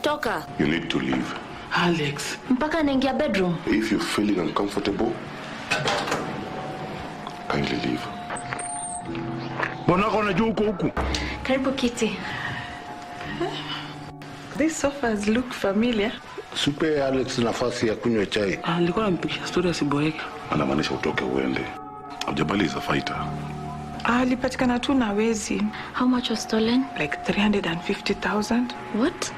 Toka. You need to leave. Alex. Mpaka naingia bedroom. If you're feeling uncomfortable, kindly leave. Mbona unajua huku? Karibu kiti. These sofas look familiar. Supe Alex nafasi ya kunywa chai. Nilikuwa nampigia story asiboeka. Anamaanisha utoke uende. Hujabaliza fighter. Alipatikana tu na wezi. How much was stolen? Like 350,000. What?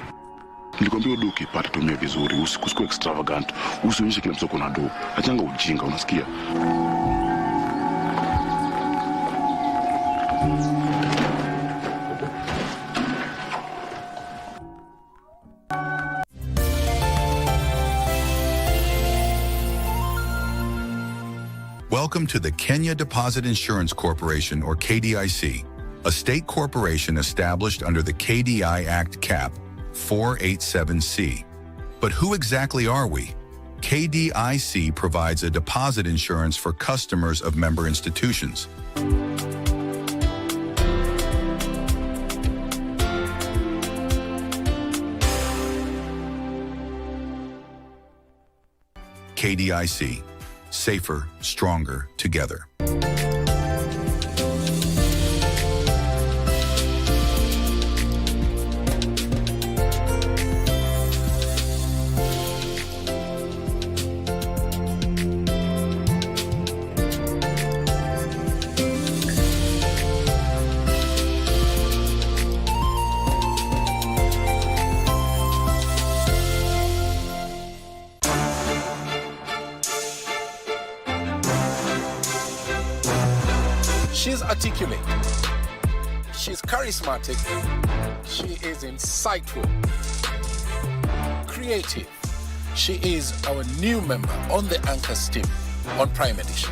Nilikwambia duki pata tumia vizuri, usikue extravagant, usionyeshe kila msoko na do. Achanga ujinga, unasikia? Welcome to the Kenya Deposit Insurance Corporation, or KDIC, a state corporation established under the KDI Act Cap 487C. But who exactly are we? KDIC provides a deposit insurance for customers of member institutions. KDIC. Safer, stronger, together. She's articulate, she's charismatic, she is insightful, creative. She is our new member on the Anchors team on Prime Edition.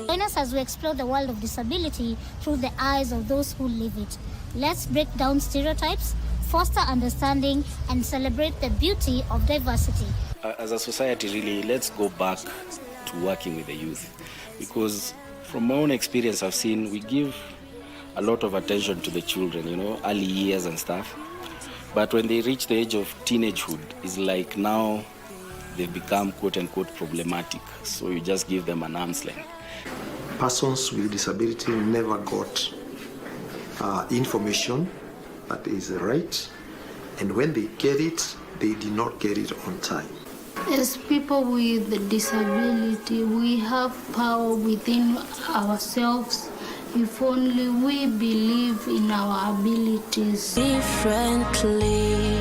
Join us as we explore the world of disability through the eyes of those who live it. Let's break down stereotypes, foster understanding, and celebrate the beauty of diversity. As a society, really, let's go back to working with the youth, because from my own experience, I've seen we give a lot of attention to the children, early years and stuff. But when they reach the age of teenagehood, it's like now they've become quote-unquote problematic. So you just give them an arm's length. Persons with disability never got information that is right. And when they get it, they did not get it on time. As people with disability, we have power within ourselves if only we believe in our abilities differently.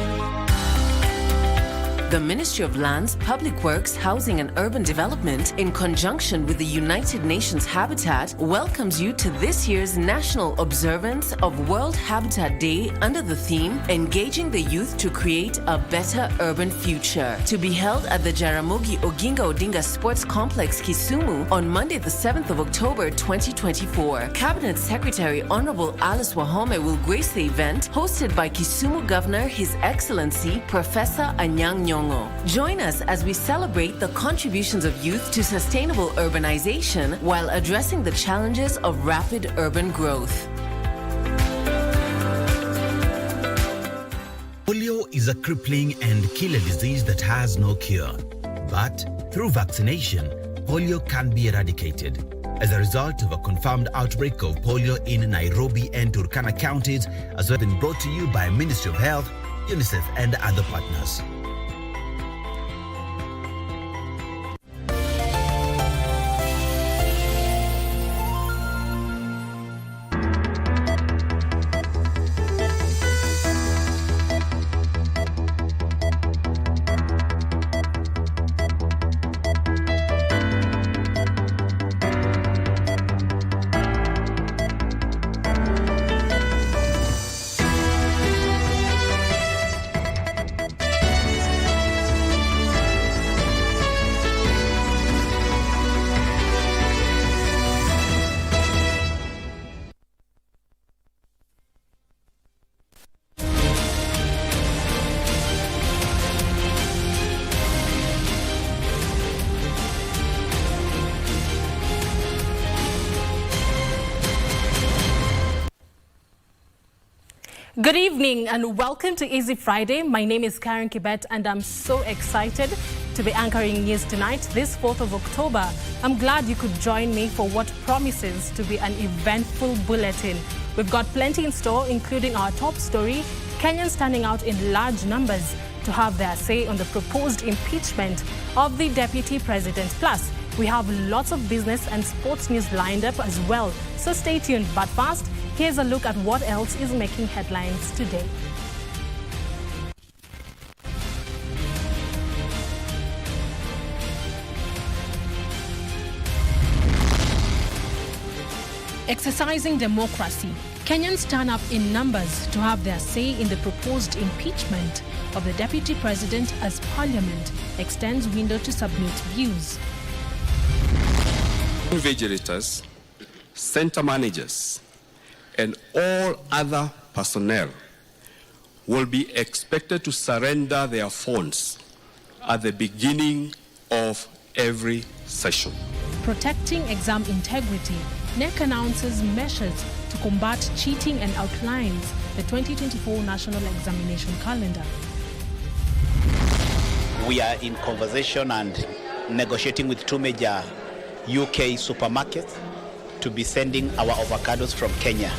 The Ministry of Lands, Public Works, Housing and Urban Development, in conjunction with the United Nations Habitat, welcomes you to this year's National Observance of World Habitat Day under the theme, Engaging the Youth to Create a Better Urban Future, to be held at the Jaramogi Oginga Odinga Sports Complex, Kisumu, on Monday, the 7th of October, 2024. Cabinet Secretary Honorable Alice Wahome will grace the event, hosted by Kisumu Governor, His Excellency, Professor Anyang' Nyong'o. Join us as we celebrate the contributions of youth to sustainable urbanization while addressing the challenges of rapid urban growth. Polio is a crippling and killer disease that has no cure. But through vaccination, polio can be eradicated. As a result of a confirmed outbreak of polio in Nairobi and Turkana counties, as well as been brought to you by Ministry of Health, UNICEF and other partners. Good evening and welcome to Easy Friday. My name is Caren Kibbett and I'm so excited to be anchoring news tonight, this 4th of October. I'm glad you could join me for what promises to be an eventful bulletin. We've got plenty in store, including our top story, Kenyans turning out in large numbers to have their say on the proposed impeachment of the Deputy President. Plus, we have lots of business and sports news lined up as well. So stay tuned. But first, here's a look at what else is making headlines today. Exercising democracy, Kenyans turn up in numbers to have their say in the proposed impeachment of the Deputy President as Parliament extends window to submit views. Invigilators, center managers, and all other personnel will be expected to surrender their phones at the beginning of every session. Protecting exam integrity, NEC announces measures to combat cheating and outlines the 2024 National Examination Calendar. We are in conversation and negotiating with two major UK supermarkets to be sending our avocados from Kenya.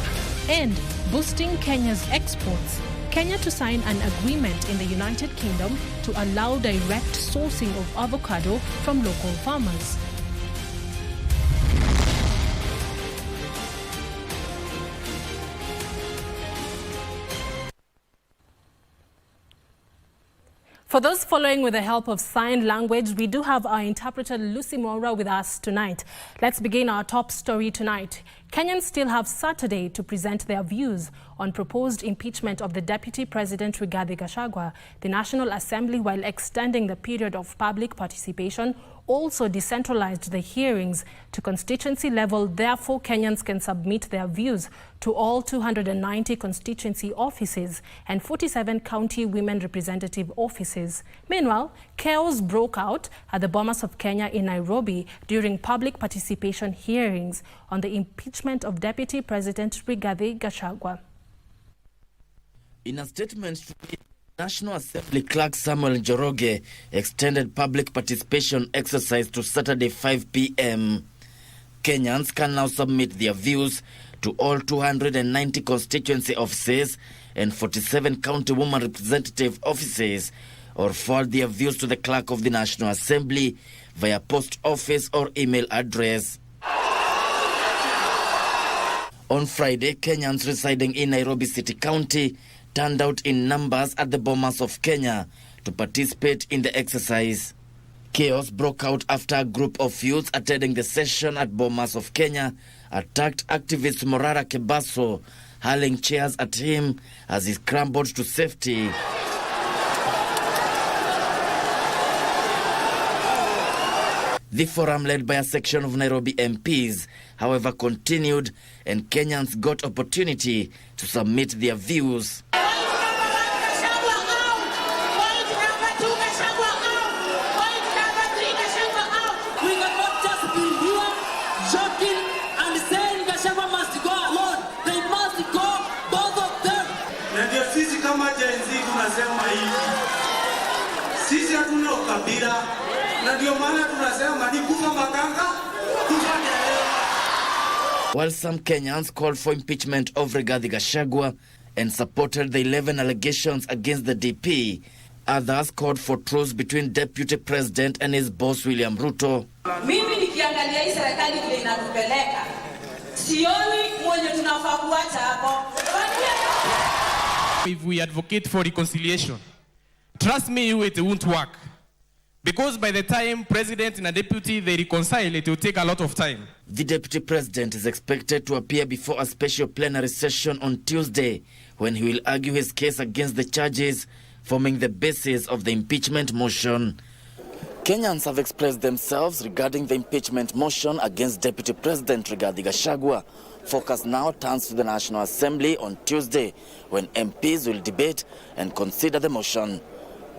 And boosting Kenya's exports, Kenya to sign an agreement in the United Kingdom to allow direct sourcing of avocado from local farmers. For those following with the help of sign language, we do have our interpreter Lucy Mora with us tonight. Let's begin our top story tonight. Kenyans still have Saturday to present their views on proposed impeachment of the Deputy President Rigathi Gachagua. The National Assembly, while extending the period of public participation, also decentralized the hearings to constituency level. Therefore, Kenyans can submit their views to all 290 constituency offices and 47 county women representative offices. Meanwhile, chaos broke out at the Bomas of Kenya in Nairobi during public participation hearings on the impeachment of Deputy President Rigathi Gachagua. In a statement, National Assembly Clerk Samuel Njoroge extended public participation exercise to Saturday 5 p.m. Kenyans can now submit their views to all 290 constituency offices and 47 county women representative offices, or forward their views to the Clerk of the National Assembly via post office or email address. On Friday, Kenyans residing in Nairobi City County turned out in numbers at the Bomas of Kenya to participate in the exercise. Chaos broke out after a group of youths attending the session at Bomas of Kenya attacked activist Morara Kebaso, hurling chairs at him as he scrambled to safety. The forum, led by a section of Nairobi MPs, however, continued, and Kenyans got opportunity to submit their views. Sisi hatuna ukabila na ndio maana tunasema ni kufa makanga tufanye leo. While some Kenyans called for impeachment of Rigathi Gachagua and supported the 11 allegations against the DP, others called for truce between Deputy President and his boss William Ruto. Mimi nikiangalia hii serikali vile inatupeleka, sioni mwenye tunafaa kuacha hapo. If we advocate for reconciliation, trust me, it won't work. Because by the time president and a deputy, they reconcile, it will take a lot of time. The deputy president is expected to appear before a special plenary session on Tuesday, when he will argue his case against the charges forming the basis of the impeachment motion. Kenyans have expressed themselves regarding the impeachment motion against Deputy President Rigathi Gachagua. Focus now turns to the National Assembly on Tuesday, when MPs will debate and consider the motion.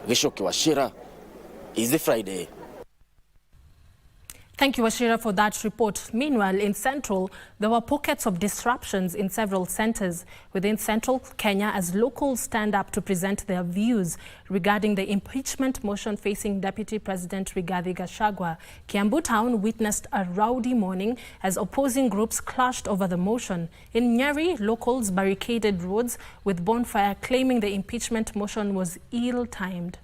Gishoki Washira, Easy Friday. Thank you, Ashira, for that report. Meanwhile, in Central, there were pockets of disruptions in several centers within Central Kenya as locals stand up to present their views regarding the impeachment motion facing Deputy President Rigathi Gachagua. Kiambu Town witnessed a rowdy morning as opposing groups clashed over the motion. In Nyeri, locals barricaded roads with bonfire, claiming the impeachment motion was ill-timed.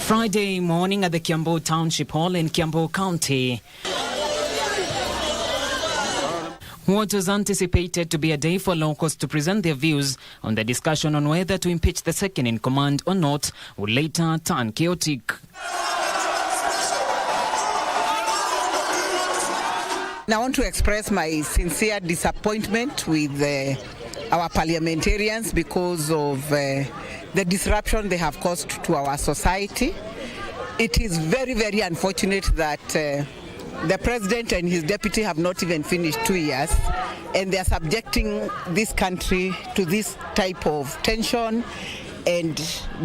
Friday morning at the Kiambu Township Hall in Kiambu County. What was anticipated to be a day for locals to present their views on the discussion on whether to impeach the second in command or not would later turn chaotic. I want to express my sincere disappointment with our parliamentarians because of the disruption they have caused to our society. It is very, very unfortunate that the president and his deputy have not even finished 2 years, and they are subjecting this country to this type of tension and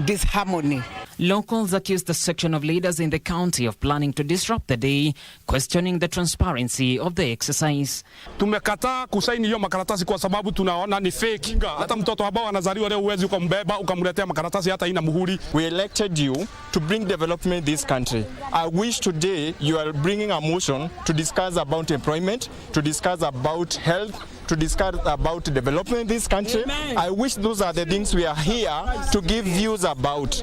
disharmony. Locals accused the section of leaders in the county of planning to disrupt the day, questioning the transparency of the exercise. Tumekataa kusaini hiyo makaratasi kwa sababu tunaona ni fake. Hata mtoto ambao anazaliwa leo uwezi ukambeba ukamletea makaratasi hata haina muhuri. We elected you to bring development in this country. I wish today you are bringing a motion to discuss about employment, to discuss about health, to discuss about development in this country. Amen. I wish those are the things we are here to give views about.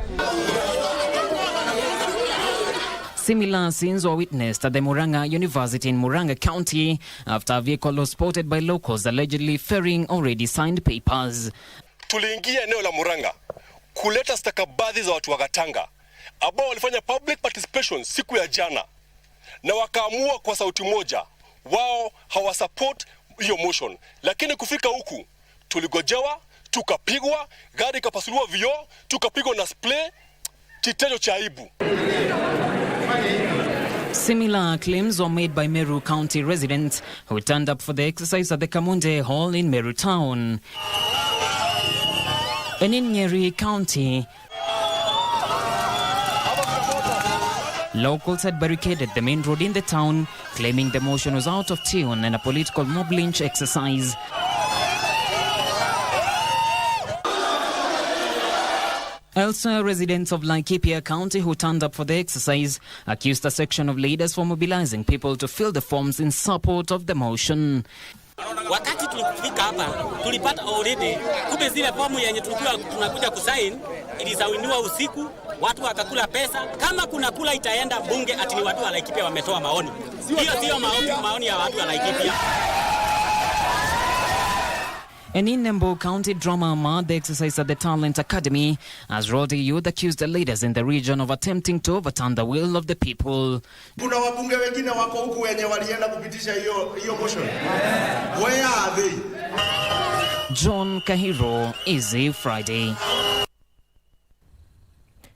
Similar scenes were witnessed at the Murang'a University in Murang'a County after a vehicle was spotted by locals allegedly ferrying already signed papers. Tuliingia eneo la Murang'a kuleta stakabadhi za watu wa Gatanga ambao walifanya public participation siku ya jana na wakaamua kwa sauti moja wao hawasupport hiyo motion, lakini kufika huku tuligojewa, tukapigwa, gari kapasuliwa vioo, tukapigwa na spray, kitejo cha aibu. Similar claims were made by Meru County residents who turned up for the exercise at the Kamunde Hall in Meru Town. And in Nyeri County, locals had barricaded the main road in the town, claiming the motion was out of tune and a political mob lynch exercise. Elsewhere, residents of Laikipia County who turned up for the exercise accused a section of leaders for mobilizing people to fill the forms in support of the motion. Wakati tulifika hapa tulipata already kumbe zile fomu yenye tulikuwa tunakuja kusign ilisawiniwa usiku, watu wakakula pesa. Kama kuna kula itaenda bunge ati ni watu wa Laikipia wametoa maoni. Hiyo sio maoni ya watu wa Laikipia. And in Nembo County, drama marred the exercise at the Talent Academy as Rodi youth accused the leaders in the region of attempting to overturn the will of the people. Kuna wabunge wengine wako huku wenye walienda kupitisha hiyo motion. Where are they? John Kahiro, Easy Friday.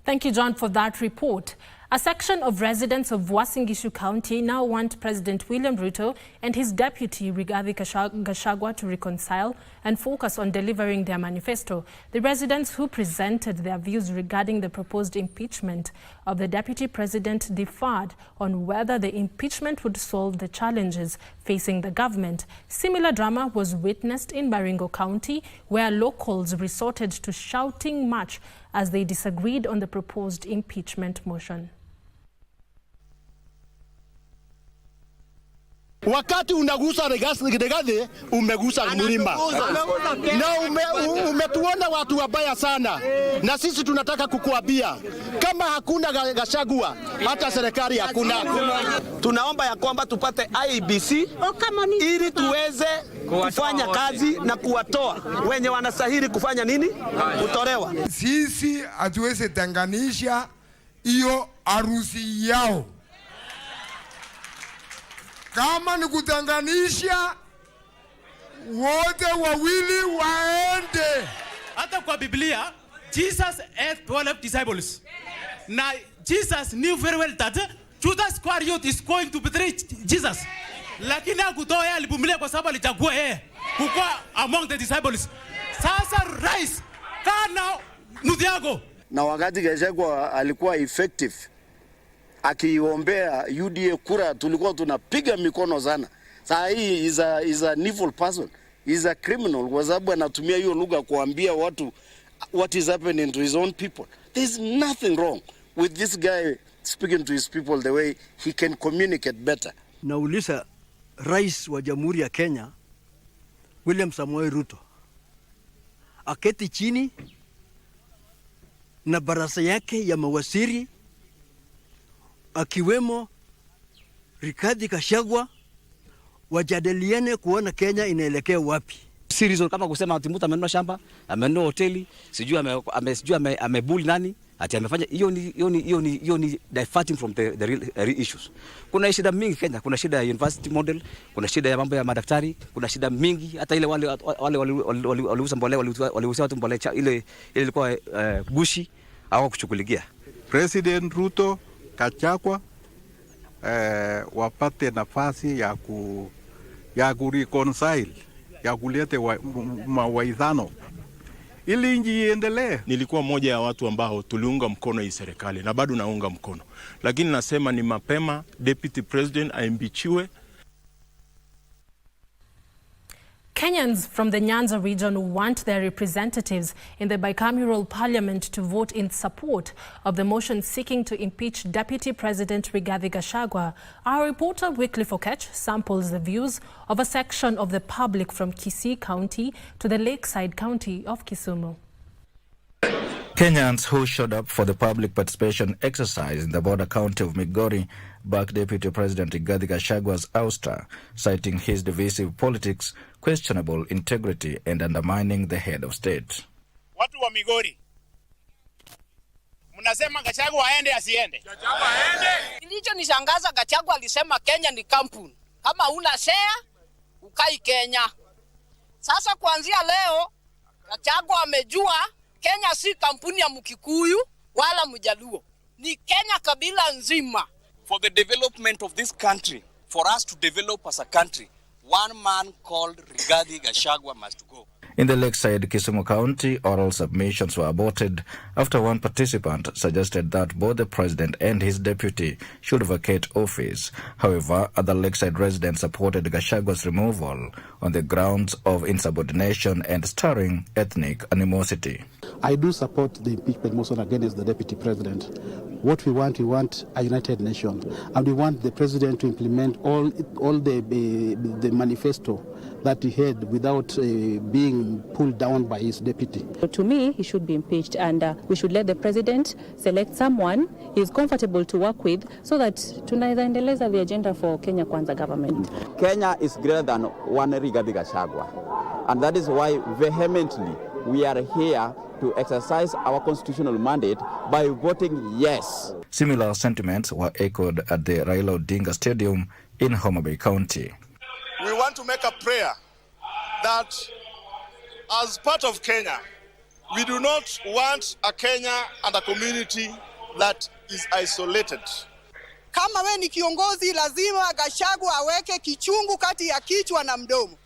Thank you, John, for that report. A section of residents of Uasin Gishu County now want President William Ruto and his deputy Rigathi Gachagua to reconcile and focus on delivering their manifesto. The residents who presented their views regarding the proposed impeachment of the deputy president differed on whether the impeachment would solve the challenges facing the government. Similar drama was witnessed in Baringo County, where locals resorted to shouting match as they disagreed on the proposed impeachment motion. Wakati unagusa Rigathi umegusa mlima. Na umetuona watu wabaya sana. Na sisi tunataka kukuambia kama hakuna Gachagua hata serikali hakuna. Tunaomba ya kwamba tupate IEBC ili tuweze kufanya kazi na kuwatoa wenye wanastahili kufanya nini? Kutolewa. Sisi hatuwezi tenganisha hiyo harusi yao. Kama ni kutenganisha wote wawili waende. Hata kwa Biblia, Jesus had 12 disciples. Now, Jesus knew very well that Judas Iscariot is going to betray Jesus. Lakini hakutoa yeye, alivumilia kwa sababu alichagua yeye kuwa among the disciples. Sasa rise kana Muthiago. Na wakati Gachagua alikuwa effective akiombea UDA kura tulikuwa tunapiga mikono sana. Saa hii is a evil person, is a criminal, kwa sababu anatumia hiyo lugha kuambia watu what is happening to his own people. There's nothing wrong with this guy speaking to his people the way he can communicate better. Nauliza Rais wa Jamhuri ya Kenya William Samoei Ruto aketi chini na baraza yake ya mawaziri akiwemo Rigathi Gachagua wajadiliane kuona Kenya inaelekea wapi. Si reason kama kusema ati mtu amenunua shamba, amenunua hoteli, sijui amebuli nani, ati amefanya hiyo ni diverting from the real issues. Kuna shida mingi Kenya, kuna shida ya university model, kuna shida ya mambo ya madaktari, kuna shida mingi hata ile wale waliuza mbolea, waliuza watu mbolea ile ilikuwa gushi au kuchukuligia. President Ruto, Gachagua wapate nafasi ya kureconcile, ya kulete mawaidhano ili nchi iendelee. Nilikuwa mmoja ya watu ambao tuliunga mkono hii serikali na bado naunga mkono, lakini nasema ni mapema Deputy President aimbichiwe. Kenyans from the Nyanza region want their representatives in the bicameral parliament to vote in support of the motion seeking to impeach Deputy President Rigathi Gachagua. Our reporter Wycliffe Okech samples the views of a section of the public from Kisii County to the Lakeside County of Kisumu. Kenyans who showed up for the public participation exercise in the border county of Migori backed Deputy President Rigathi Gachagua's ouster, citing his divisive politics, questionable integrity and undermining the head of state. Watu wa Migori, mnasema Gachagua aende asiende? Gachagua aende. Kilichonishangaza, Gachagua alisema Kenya ni kampuni. Kama una share, ukai Kenya. Sasa kuanzia leo, Gachagua amejua Kenya si kampuni ya Mkikuyu wala Mjaluo. Ni Kenya kabila nzima. For the development of this country, for us to develop as a country, one man called Rigathi Gachagua must go. In the Lakeside Kisumu County, oral submissions were aborted after one participant suggested that both the president and his deputy should vacate office. However, other Lakeside residents supported Gachagua's removal on the grounds of insubordination and stirring ethnic animosity. I do support the impeachment motion against the deputy president. What we want a united nation, and we want the president to implement all the manifesto that he had without being pulled down by his deputy. To me, he should be impeached, and we should let the president select someone he is comfortable to work with, so that tunaendeleza the agenda for Kenya Kwanza government. Kenya is greater than one Rigathi Gachagua, and that is why vehemently we are here to exercise our constitutional mandate by voting yes. Similar sentiments were echoed at the Raila Odinga Stadium in Homa Bay County. We want to make a prayer that as part of Kenya, we do not want a Kenya and a community that is isolated. Kama we ni kiongozi, lazima Gachagua aweke kichungu kati ya kichwa na mdomo.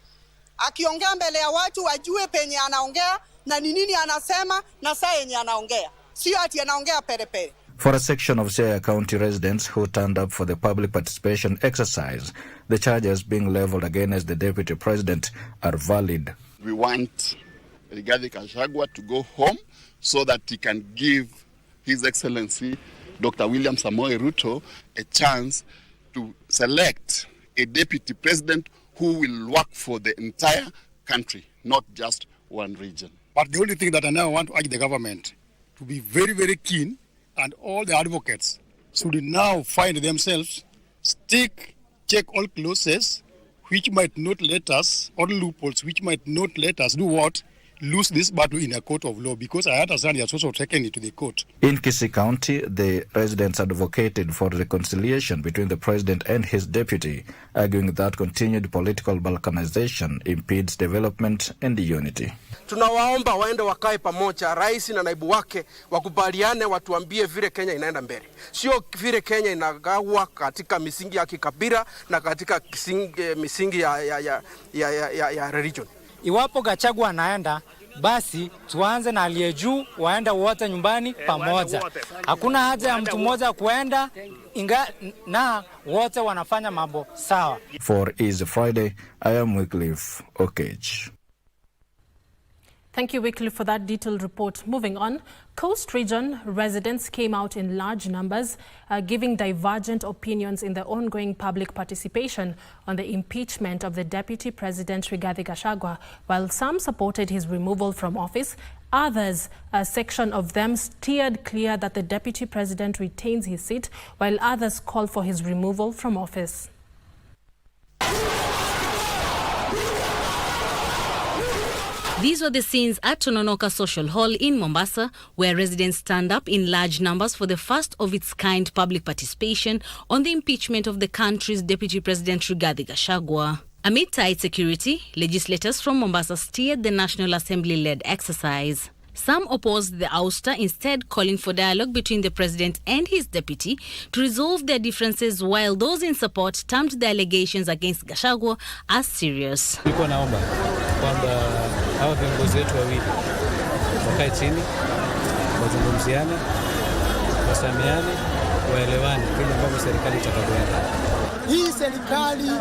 Akiongea mbele ya watu ajue penye anaongea na ni nini anasema na saa yenye anaongea. Sio ati anaongea perepere. For a section of Siaya County residents who turned up for the public participation exercise, the charges being leveled against the deputy president are valid. We want Rigathi Gachagua to go home so that he can give His Excellency Dr. William Samoei Ruto a chance to select a deputy president who will work for the entire country, not just one region. But the only thing that I now want to urge the government to be very, very keen, and all the advocates should now find themselves, check all clauses which might not let us, or loopholes which might not let us do what? Lose this battle in a court of law, because I understand he has also taken it to the court. In Kisii County, the residents advocated for reconciliation between the president and his deputy, arguing that continued political balkanization impedes development and unity. Tunawaomba waende wakae pamoja, rais na naibu wake wakubaliane, watuambie vile Kenya inaenda mbele. Sio vile Kenya inagawa katika misingi ya kikabila na katika misingi ya religion. Iwapo Gachagua anaenda, basi tuanze na aliye juu, waenda wote nyumbani pamoja. Hakuna haja ya mtu mmoja kuenda na wote wanafanya mambo sawa. For Easy Friday, I am Wycliffe Okech. Thank you, Wycliffe, for that detailed report. Moving on, Coast Region residents came out in large numbers, giving divergent opinions in the ongoing public participation on the impeachment of the Deputy President Rigathi Gachagua. While some supported his removal from office, others, a section of them, steered clear that the Deputy President retains his seat, while others called for his removal from office. These were the scenes at Tononoka Social Hall in Mombasa, where residents stand up in large numbers for the first of its kind public participation on the impeachment of the country's Deputy President Rigathi Gachagua. Amid tight security, legislators from Mombasa steered the National Assembly-led exercise. Some opposed the ouster, instead calling for dialogue between the president and his deputy to resolve their differences, while those in support termed the allegations against Gachagua as serious. Nilikuwa naomba kwamba hawa viongozi wetu wawili wakae chini, wazungumziane, wasamiane, waelewane kile ambapo serikali itakavyoenda. Hii serikali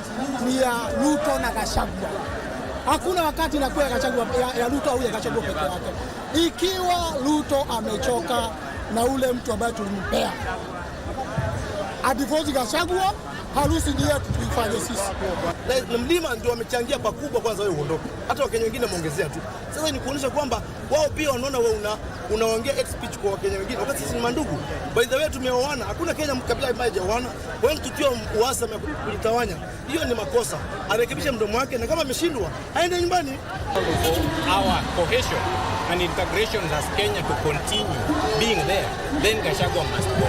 ni ya Ruto na Gachagua. Hakuna wakati inakuwa ya Gachagua ya Ruto au ya Gachagua peke yake. Ikiwa Ruto amechoka na ule mtu ambaye tulimpea, adivozi Gachagua, harusi ndiye tuifanye sisi. Na mlima ndio wamechangia pakubwa kwanza wewe uondoke. Hata Wakenya wengine muongezea tu. Sasa ni kuonyesha kwamba wao pia wanaona wewe unaongea speech kwa Wakenya wengine. Wakati sisi ni mandugu. By the way tumeoana. Hakuna Kenya kabila ambaye hajaoana. Kwa hiyo tukiwa uhasama ya kujitawanya, hiyo ni makosa. Arekebishe mdomo wake na kama ameshindwa aende nyumbani. Our cohesion and integration as Kenya to continue being there, then Gachagua must go.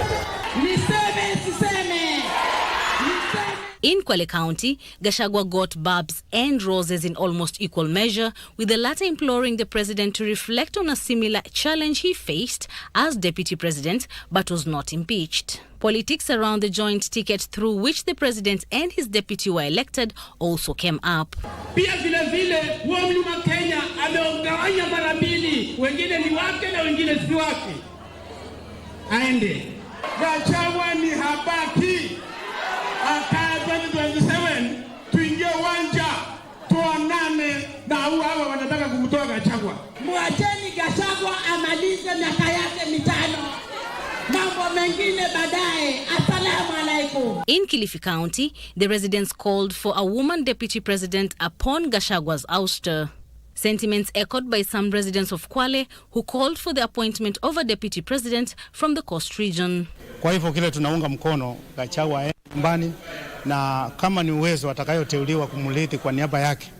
In Kwale County, Gachagua got barbs and roses in almost equal measure, with the latter imploring the president to reflect on a similar challenge he faced as deputy president, but was not impeached. Politics around the joint ticket through which the president and his deputy were elected also came up. Pia vile vile huo mlima Kenya ameugawanya mara mbili, wengine ni wake na wengine si wake. Aende. Gachagua ni habaki. Aka 2027 tuingie uwanja tuonane na hawa wanataka kumtoa Gachagua. Mwacheni Gachagua amalize miaka yake 5. Mambo mengine baadaye. Asalamu alaikum. In Kilifi County, the residents called for a woman deputy president upon Gachagua's ouster. Sentiments echoed by some residents of Kwale who called for the appointment of a deputy president from the Coast Region. Kwa hivyo kile tunaunga mkono Gachagua nyumbani, na kama ni uwezo atakayoteuliwa kumrithi kwa niaba yake,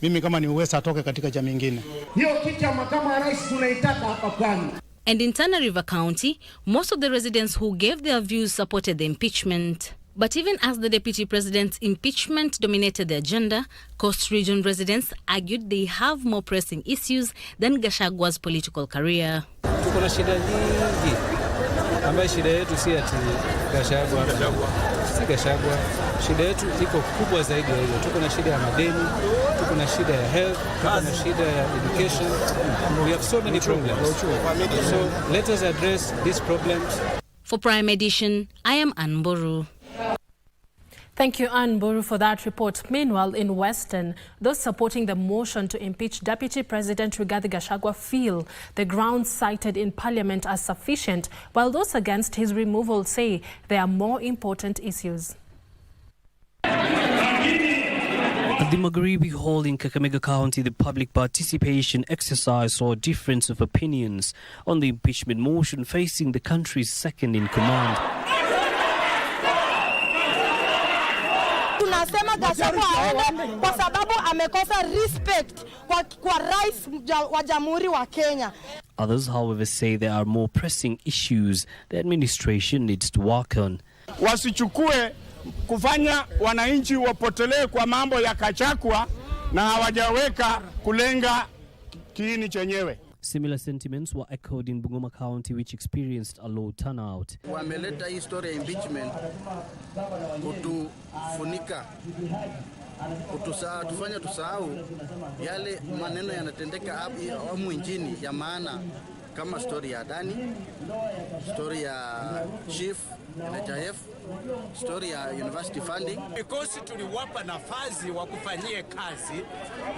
mimi kama ni uwezo atoke katika jamii nyingine. Hiyo kiti ya makamu wa rais tunaitaka hapa Pwani. And in Tana River County, most of the residents who gave their views supported the impeachment. But even as the deputy president's impeachment dominated the agenda, Coast Region residents argued they have more pressing issues than Gachagua's political career. Tuko na shida nyingi ambayo shida yetu si ati Gachagua, si Gachagua. Shida yetu iko kubwa zaidi ya hiyo. Tuko na shida ya madeni, tuko na shida ya health, tuko na shida ya education. We have so many problems. So let us address these problems. For Prime Edition, I am Ann Boru. Thank you, Ann Boru, for that report. Meanwhile, in Western, those supporting the motion to impeach Deputy President Rigathi Gachagua feel the grounds cited in Parliament are sufficient, while those against his removal say there are more important issues. At the Magharibi Hall in Kakamega County, the public participation exercise saw a difference of opinions on the impeachment motion facing the country's second in command. Tunasema Gachagua aende kwa sababu amekosa respect kwa rais wa Jamhuri wa Kenya. Others, however, say there are more pressing issues the administration needs to work on. Wasichukue kufanya wananchi wapotelee kwa mambo ya Gachagua na hawajaweka kulenga kiini chenyewe. Similar sentiments were echoed in Bungoma County, which experienced a low turnout. Wameleta hii story ya impeachment kutufunika tufanye tusahau yale maneno yanatendeka awamu nchini ya maana, kama story ya Dani, story ya Chief NHIF, story ya university funding. Because tuliwapa nafasi wa kufanyie kazi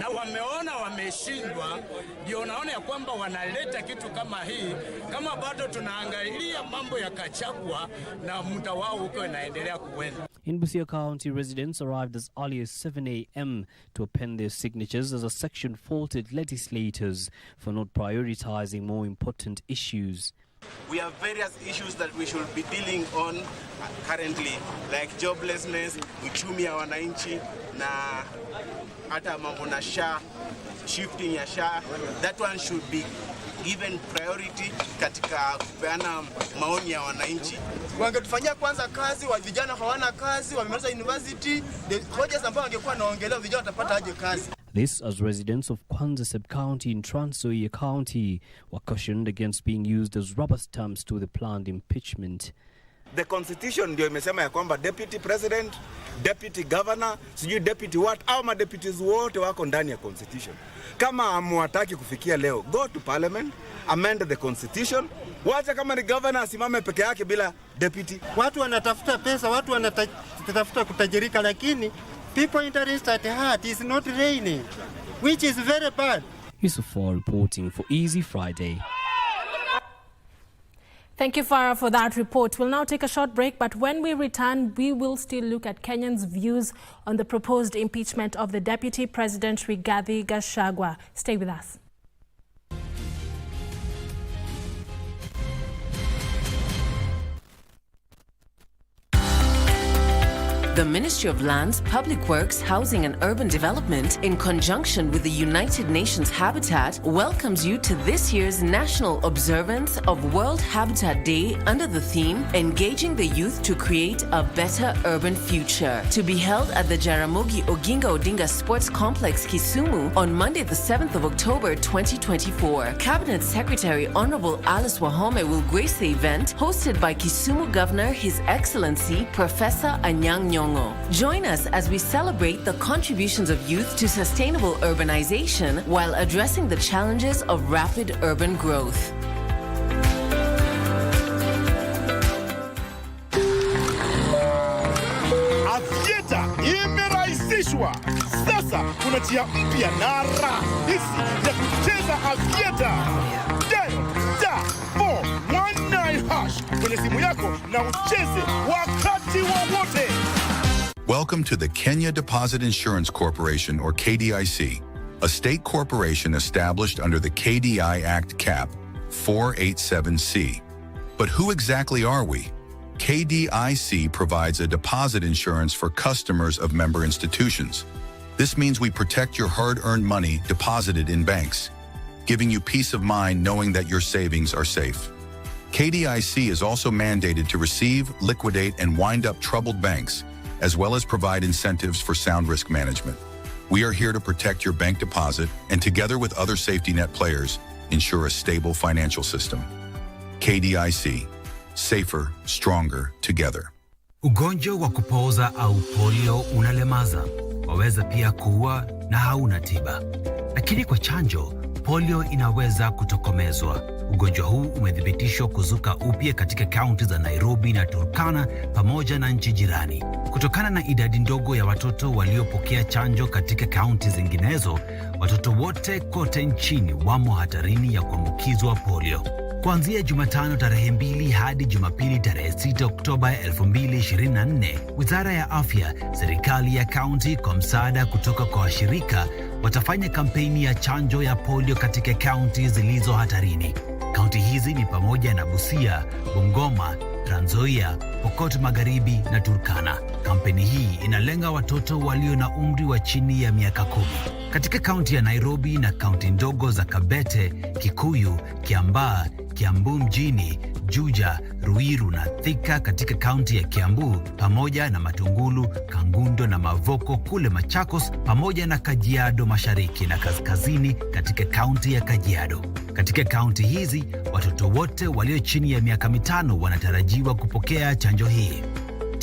na wameona wameshindwa, ndio naona ya kwamba wanaleta kitu kama hii, kama bado tunaangalia mambo ya Gachagua na muda wao huko inaendelea kuenda. In Busia County, residents arrived as early as 7 a.m. to append their signatures as a section faulted legislators for not prioritizing more important issues. We have various issues that we should be dealing on currently, like joblessness, uchumi ya wananchi, na hata mambo na SHA, shifting ya SHA. That one should be given priority katika kupeana maoni ya wananchi. Wangetufanyia kwanza kazi, wa vijana hawana kazi, wamemaliza university, the hojas ambao wangekuwa naongelea vijana watapata aje kazi. This as residents of Kwanza sub-county in Trans Nzoia County were cautioned against being used as rubber stamps to the planned impeachment. The constitution ndio imesema ya kwamba deputy president, deputy governor, sijui deputy what, au ma-deputies wote wako ndani ya constitution. Kama hamwataki kufikia leo, go to parliament, amend the constitution. Wacha kama ni governor asimame peke yake bila deputy. Watu wanatafuta pesa, watu wanatafuta kutajirika, lakini people interest at heart is not raining, which is very bad. Yusufar reporting for Easy Friday. Thank you, Farah, for that report. We'll now take a short break, but when we return, we will still look at Kenyans' views on the proposed impeachment of the Deputy President Rigathi Gachagua. Stay with us. The Ministry of Lands, Public Works, Housing and Urban Development, in conjunction with the United Nations Habitat, welcomes you to this year's National Observance of World Habitat Day under the theme, Engaging the Youth to Create a Better Urban Future, to be held at the Jaramogi Oginga Odinga Sports Complex, Kisumu, on Monday the 7th of October 2024. Cabinet Secretary Honorable Alice Wahome will grace the event, hosted by Kisumu Governor His Excellency Professor Anyang' Nyong'o. Join us as we celebrate the contributions of youth to sustainable urbanization while addressing the challenges of rapid urban growth. Avieta imerahisishwa. Sasa kuna njia mpya na rahisi ya kucheza Avieta. Dial *419# kwenye simu yako na ucheze wakati wowote. Welcome to the Kenya Deposit Insurance Corporation, or KDIC, a state corporation established under the KDI Act Cap 487C. But who exactly are we? KDIC provides a deposit insurance for customers of member institutions. This means we protect your hard-earned money deposited in banks, giving you peace of mind knowing that your savings are safe. KDIC is also mandated to receive, liquidate, and wind up troubled banks, as well as provide incentives for sound risk management. We are here to protect your bank deposit and, together with other safety net players, ensure a stable financial system. KDIC, safer, stronger, together. Ugonjwa wa kupooza au polio unalemaza, waweza pia kuua na hauna tiba. Lakini kwa chanjo, polio inaweza kutokomezwa. Ugonjwa huu umethibitishwa kuzuka upya katika kaunti za Nairobi na Turkana pamoja na nchi jirani. Kutokana na idadi ndogo ya watoto waliopokea chanjo katika kaunti zinginezo, watoto wote kote nchini wamo hatarini ya kuambukizwa polio. Kuanzia Jumatano tarehe 2 hadi Jumapili tarehe 6 Oktoba 2024, Wizara ya Afya, serikali ya kaunti kwa msaada kutoka kwa washirika watafanya kampeni ya chanjo ya polio katika kaunti zilizo hatarini. Kaunti hizi ni pamoja na Busia, Bungoma, Trans Nzoia, Pokot Magharibi na Turkana. Kampeni hii inalenga watoto walio na umri wa chini ya miaka 10. Katika kaunti ya Nairobi na kaunti ndogo za Kabete, Kikuyu, Kiambaa, Kiambu mjini, Juja, Ruiru na Thika katika kaunti ya Kiambu, pamoja na Matungulu, Kangundo na Mavoko kule Machakos, pamoja na Kajiado Mashariki na Kaskazini katika kaunti ya Kajiado. Katika kaunti hizi, watoto wote walio chini ya miaka 5 wanatarajiwa kupokea chanjo hii.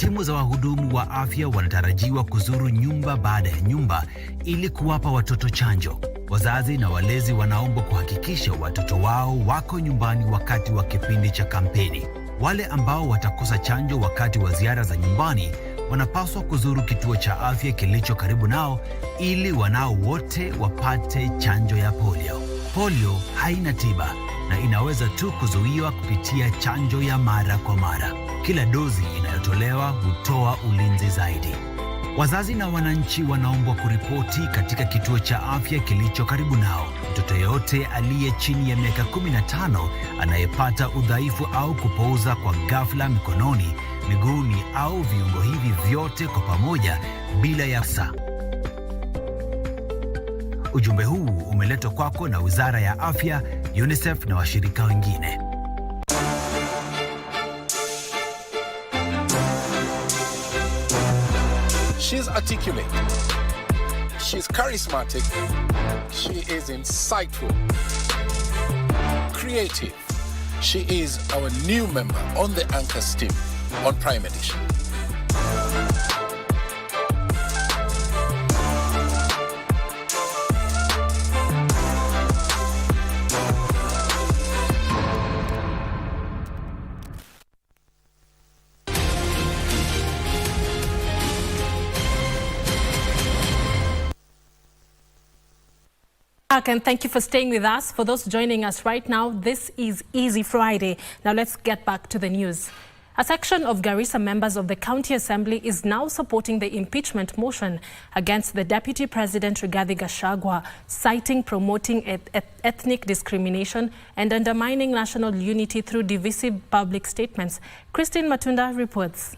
timu za wahudumu wa afya wanatarajiwa kuzuru nyumba baada ya nyumba ili kuwapa watoto chanjo. Wazazi na walezi wanaombwa kuhakikisha watoto wao wako nyumbani wakati wa kipindi cha kampeni. Wale ambao watakosa chanjo wakati wa ziara za nyumbani wanapaswa kuzuru kituo cha afya kilicho karibu nao ili wanao wote wapate chanjo ya polio. Polio haina tiba na inaweza tu kuzuiwa kupitia chanjo ya mara kwa mara. Kila dozi inayotolewa hutoa ulinzi zaidi. Wazazi na wananchi wanaombwa kuripoti katika kituo cha afya kilicho karibu nao mtoto yote aliye chini ya miaka 15 anayepata udhaifu au kupooza kwa ghafla mikononi, miguuni au viungo hivi vyote kwa pamoja bila ya saa. Ujumbe huu umeletwa kwako na Wizara ya Afya, UNICEF na washirika wengine. She's articulate. She's charismatic. She is insightful. Creative. She is our new member on the Anchors team on Prime Edition. And thank you for staying with us. For those joining us right now, this is Easy Friday. Now let's get back to the news. A section of Garissa members of the County Assembly is now supporting the impeachment motion against the Deputy President Rigathi Gachagua, citing promoting ethnic discrimination and undermining national unity through divisive public statements. Christine Matunda reports.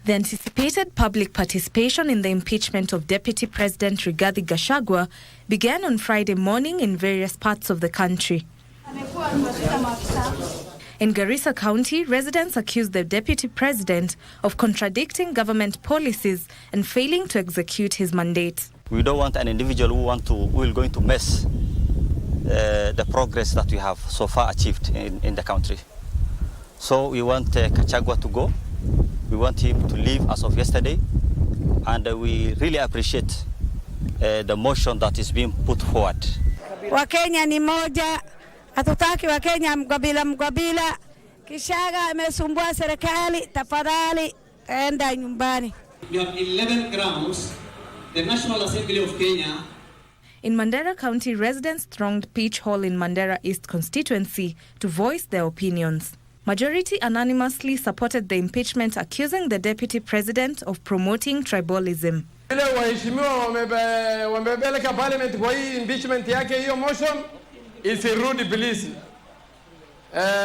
The anticipated public participation in the impeachment of Deputy President Rigathi Gachagua began on Friday morning in various parts of the country. In Garissa County, residents accused the Deputy President of contradicting government policies and failing to execute his mandate. We don't want an individual who is going to mess the progress that we have so far achieved in the country. So we want Gachagua to go. We want him to leave as of yesterday, and we really appreciate the motion that is being put forward. Wakenya ni moja, hatutaki Wakenya mgabila. Kishaga amesumbua serikali, tafadhali enda nyumbani. We have 11 grounds. The National Assembly of Kenya. In Mandera County, residents thronged Peach Hall in Mandera East constituency to voice their opinions. Majority unanimously supported the impeachment, accusing the Deputy President of promoting tribalism. Ile waheshimiwa wamebeleka parliament kwa hii impeachment yake, hiyo motion isirudi please.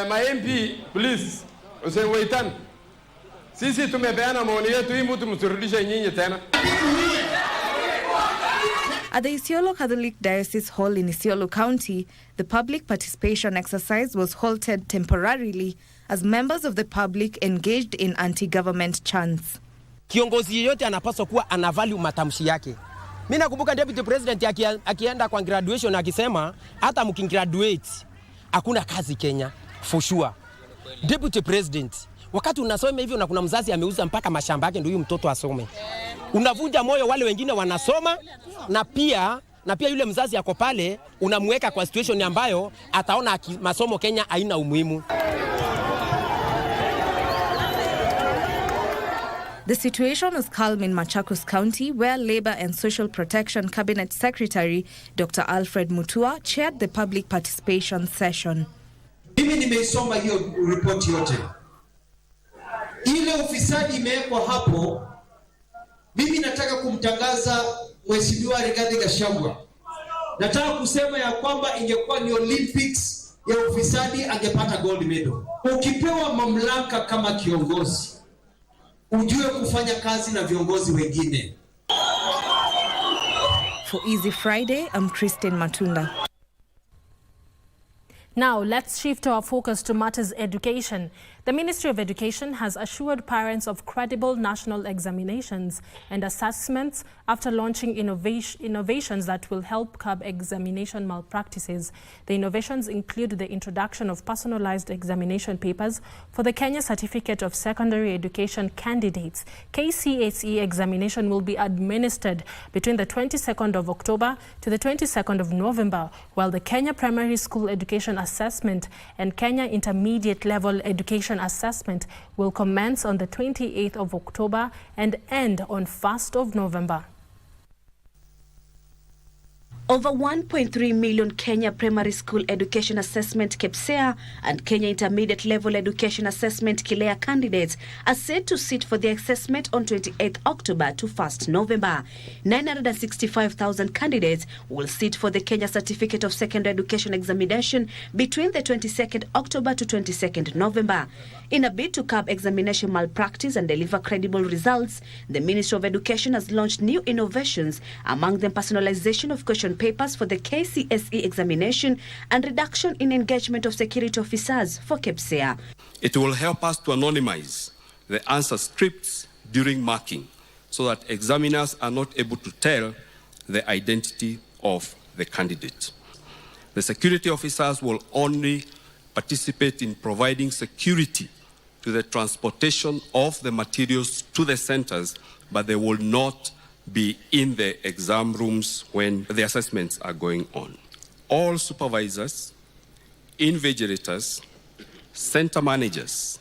My MP please usiwaitan. Sisi tumepeana maoni yetu, hii mtu msurudishe nyinyi tena. At the Isiolo Catholic Diocese Hall in Isiolo County, the public participation exercise was halted temporarily as members of the public engaged in anti-government chants. Kiongozi yeyote anapaswa kuwa ana value matamshi yake. Mimi nakumbuka Deputy President akienda kwa graduation akisema hata mkigraduate hakuna kazi Kenya for sure. Deputy President, wakati unasoma hivyo na kuna mzazi ameuza mpaka mashamba yake ndio huyu mtoto asome. Unavunja moyo wale wengine wanasoma, na pia yule mzazi yako pale unamweka kwa situation ambayo ataona masomo Kenya haina umuhimu. The situation was calm in Machakos County, where Labour and Social Protection Cabinet Secretary Dr. Alfred Mutua chaired the public participation session. Mimi nimeisoma hiyo report yote. Ile ufisadi imewekwa hapo. Mimi nataka kumtangaza Mheshimiwa Rigathi Gachagua. Nataka kusema ya kwamba ingekuwa ni Olympics ya ufisadi angepata gold medal. Ukipewa mamlaka kama kiongozi, ujue kufanya kazi na viongozi wengine. For Easy Friday, I'm Christine Matunda. Now, let's shift our focus to matters education. The Ministry of Education has assured parents of credible national examinations and assessments after launching innovations that will help curb examination malpractices. The innovations include the introduction of personalized examination papers for the Kenya Certificate of Secondary Education candidates. KCSE examination will be administered between the 22nd of October to the 22nd of November, while the Kenya Primary School Education Assessment and Kenya Intermediate Level Education Assessment will commence on the 28th of October and end on 1st of November. Over 1.3 million Kenya Primary School Education Assessment KBC and Kenya Intermediate Level Education Assessment KILEA candidates are set to sit for the assessment on 28th October to 1st November. 965,000 candidates will sit for the Kenya Certificate of Secondary Education examination between the 22nd October to 22nd November. In a bid to curb examination malpractice and deliver credible results, the Ministry of Education has launched new innovations, among them personalization of question papers for the KCSE examination and reduction in engagement of security officers for KBC. It will help us to anonymize the answer scripts during marking so that examiners are not able to tell the identity of the candidate. The security officers will only participate in providing security to the transportation of the materials to the centers, but they will not be in the exam rooms when the assessments are going on. All supervisors, invigilators, center managers,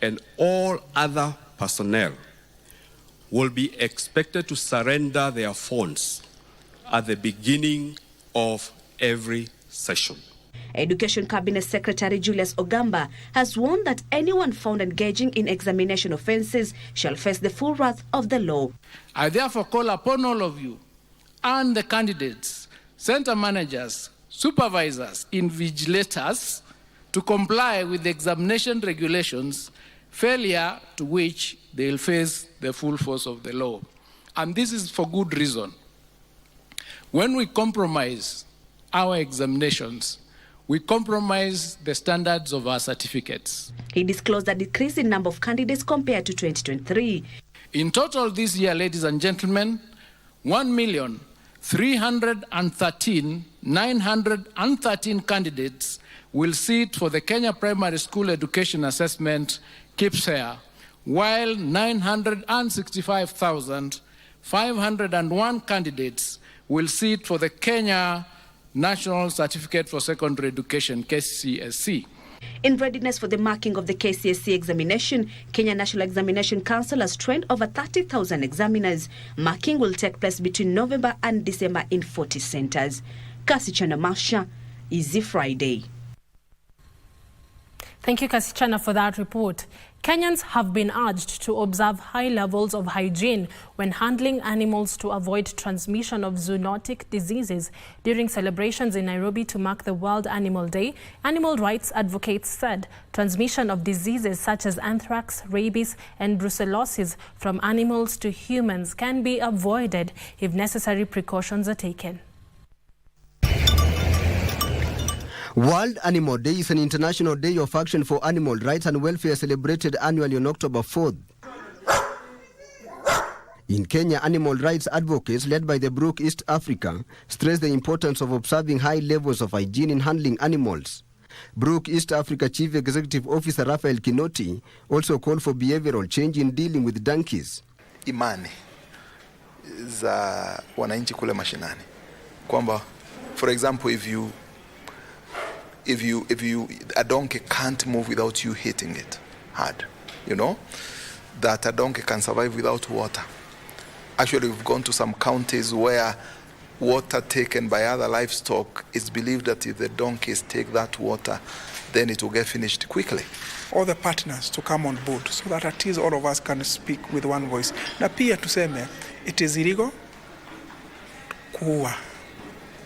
and all other personnel will be expected to surrender their phones at the beginning of every session. Education Cabinet Secretary Julius Ogamba has warned that anyone found engaging in examination offences shall face the full wrath of the law. I therefore call upon all of you and the candidates, center managers, supervisors, invigilators to comply with the examination regulations, failure to which they will face the full force of the law. And this is for good reason. When we compromise our examinations, we compromise the standards of our certificates. He disclosed a decrease in number of candidates compared to 2023. In total this year, ladies and gentlemen, 1,313,913 candidates will sit for the Kenya Primary School Education Assessment KBC, while 965,501 candidates will sit for the Kenya National Certificate for Secondary Education, KCSE. In readiness for the marking of the KCSE examination, Kenya National Examination Council has trained over 30,000 examiners. Marking will take place between November and December in 40 centers. Kasichana Masha, Easy Friday. Thank you, Kasichana, for that report. Kenyans have been urged to observe high levels of hygiene when handling animals to avoid transmission of zoonotic diseases. During celebrations in Nairobi to mark the World Animal Day, animal rights advocates said transmission of diseases such as anthrax, rabies, and brucellosis from animals to humans can be avoided if necessary precautions are taken. World Animal Day is an international day of action for animal rights and welfare celebrated annually on October 4th. In Kenya, animal rights advocates led by the Brook East Africa stress the importance of observing high levels of hygiene in handling animals. Brook East Africa Chief Executive Officer Raphael Kinoti also called for behavioral change in dealing with donkeys. Imani za wananchi kule mashinani kwamba, for example, if a donkey can't move without you hitting it hard, you know, that a donkey can survive without water. Actually, we've gone to some counties where water taken by other livestock, it's believed that if the donkeys take that water, then it will get finished quickly. All the partners to come on board so that at least all of us can speak with one voice. Na pia tuseme, it is illegal kuua,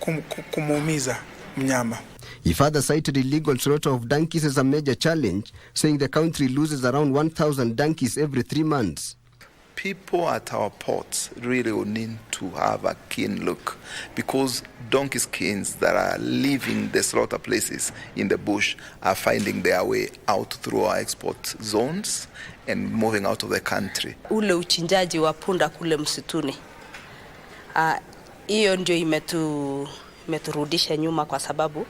kumuumiza mnyama. He further cited illegal slaughter of donkeys as a major challenge, saying the country loses around 1,000 donkeys every 3 months. people at our ports really will need to have a keen look, because donkey skins that are leaving the slaughter places in the bush are finding their way out through our export zones and moving out of the country. Ule uchinjaji wa punda kule msituni, hiyo ndio imeturudisha nyuma, kwa sababu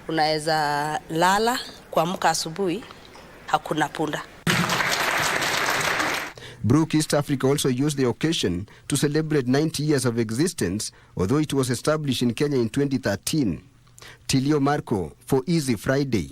unaweza lala kuamka asubuhi hakuna punda. Brook East Africa also used the occasion to celebrate 90 years of existence, although it was established in Kenya in 2013. Tilio Marco for Easy Friday.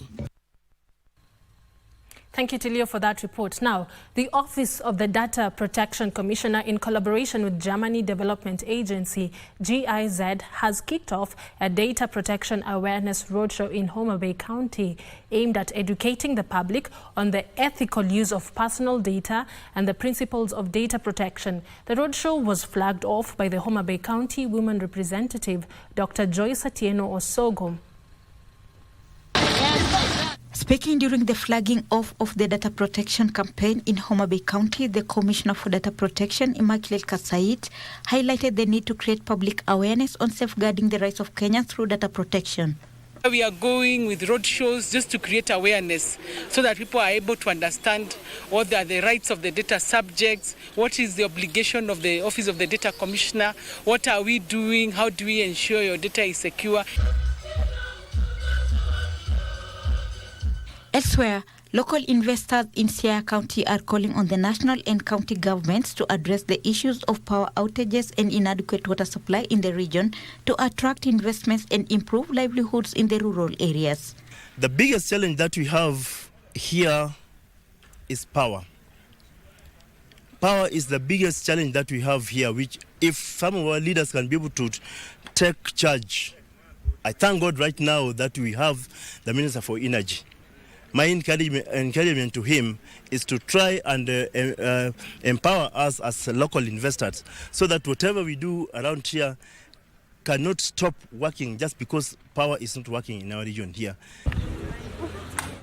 Thank you, Tilio, for that report. Now, the Office of the Data Protection Commissioner, in collaboration with Germany Development Agency, GIZ, has kicked off a data protection awareness roadshow in Homa Bay County, aimed at educating the public on the ethical use of personal data and the principles of data protection. The roadshow was flagged off by the Homa Bay County Women Representative, Dr. Joyce Atieno Osogo. Speaking during the flagging off of the data protection campaign in Homa Bay County, the Commissioner for Data Protection, Immaculate Kasait, highlighted the need to create public awareness on safeguarding the rights of Kenyans through data protection. We are going with road shows just to create awareness so that people are able to understand what are the rights of the data subjects, what is the obligation of the Office of the Data Commissioner, what are we doing, how do we ensure your data is secure. Elsewhere, local investors in Siaya County are calling on the national and county governments to address the issues of power outages and inadequate water supply in the region to attract investments and improve livelihoods in the rural areas. The biggest challenge that we have here is power. Power is the biggest challenge that we have here, which if some of our leaders can be able to take charge, I thank God right now that we have the Minister for Energy. My encouragement to him is to try and empower us as local investors so that whatever we do around here cannot stop working just because power is not working in our region here.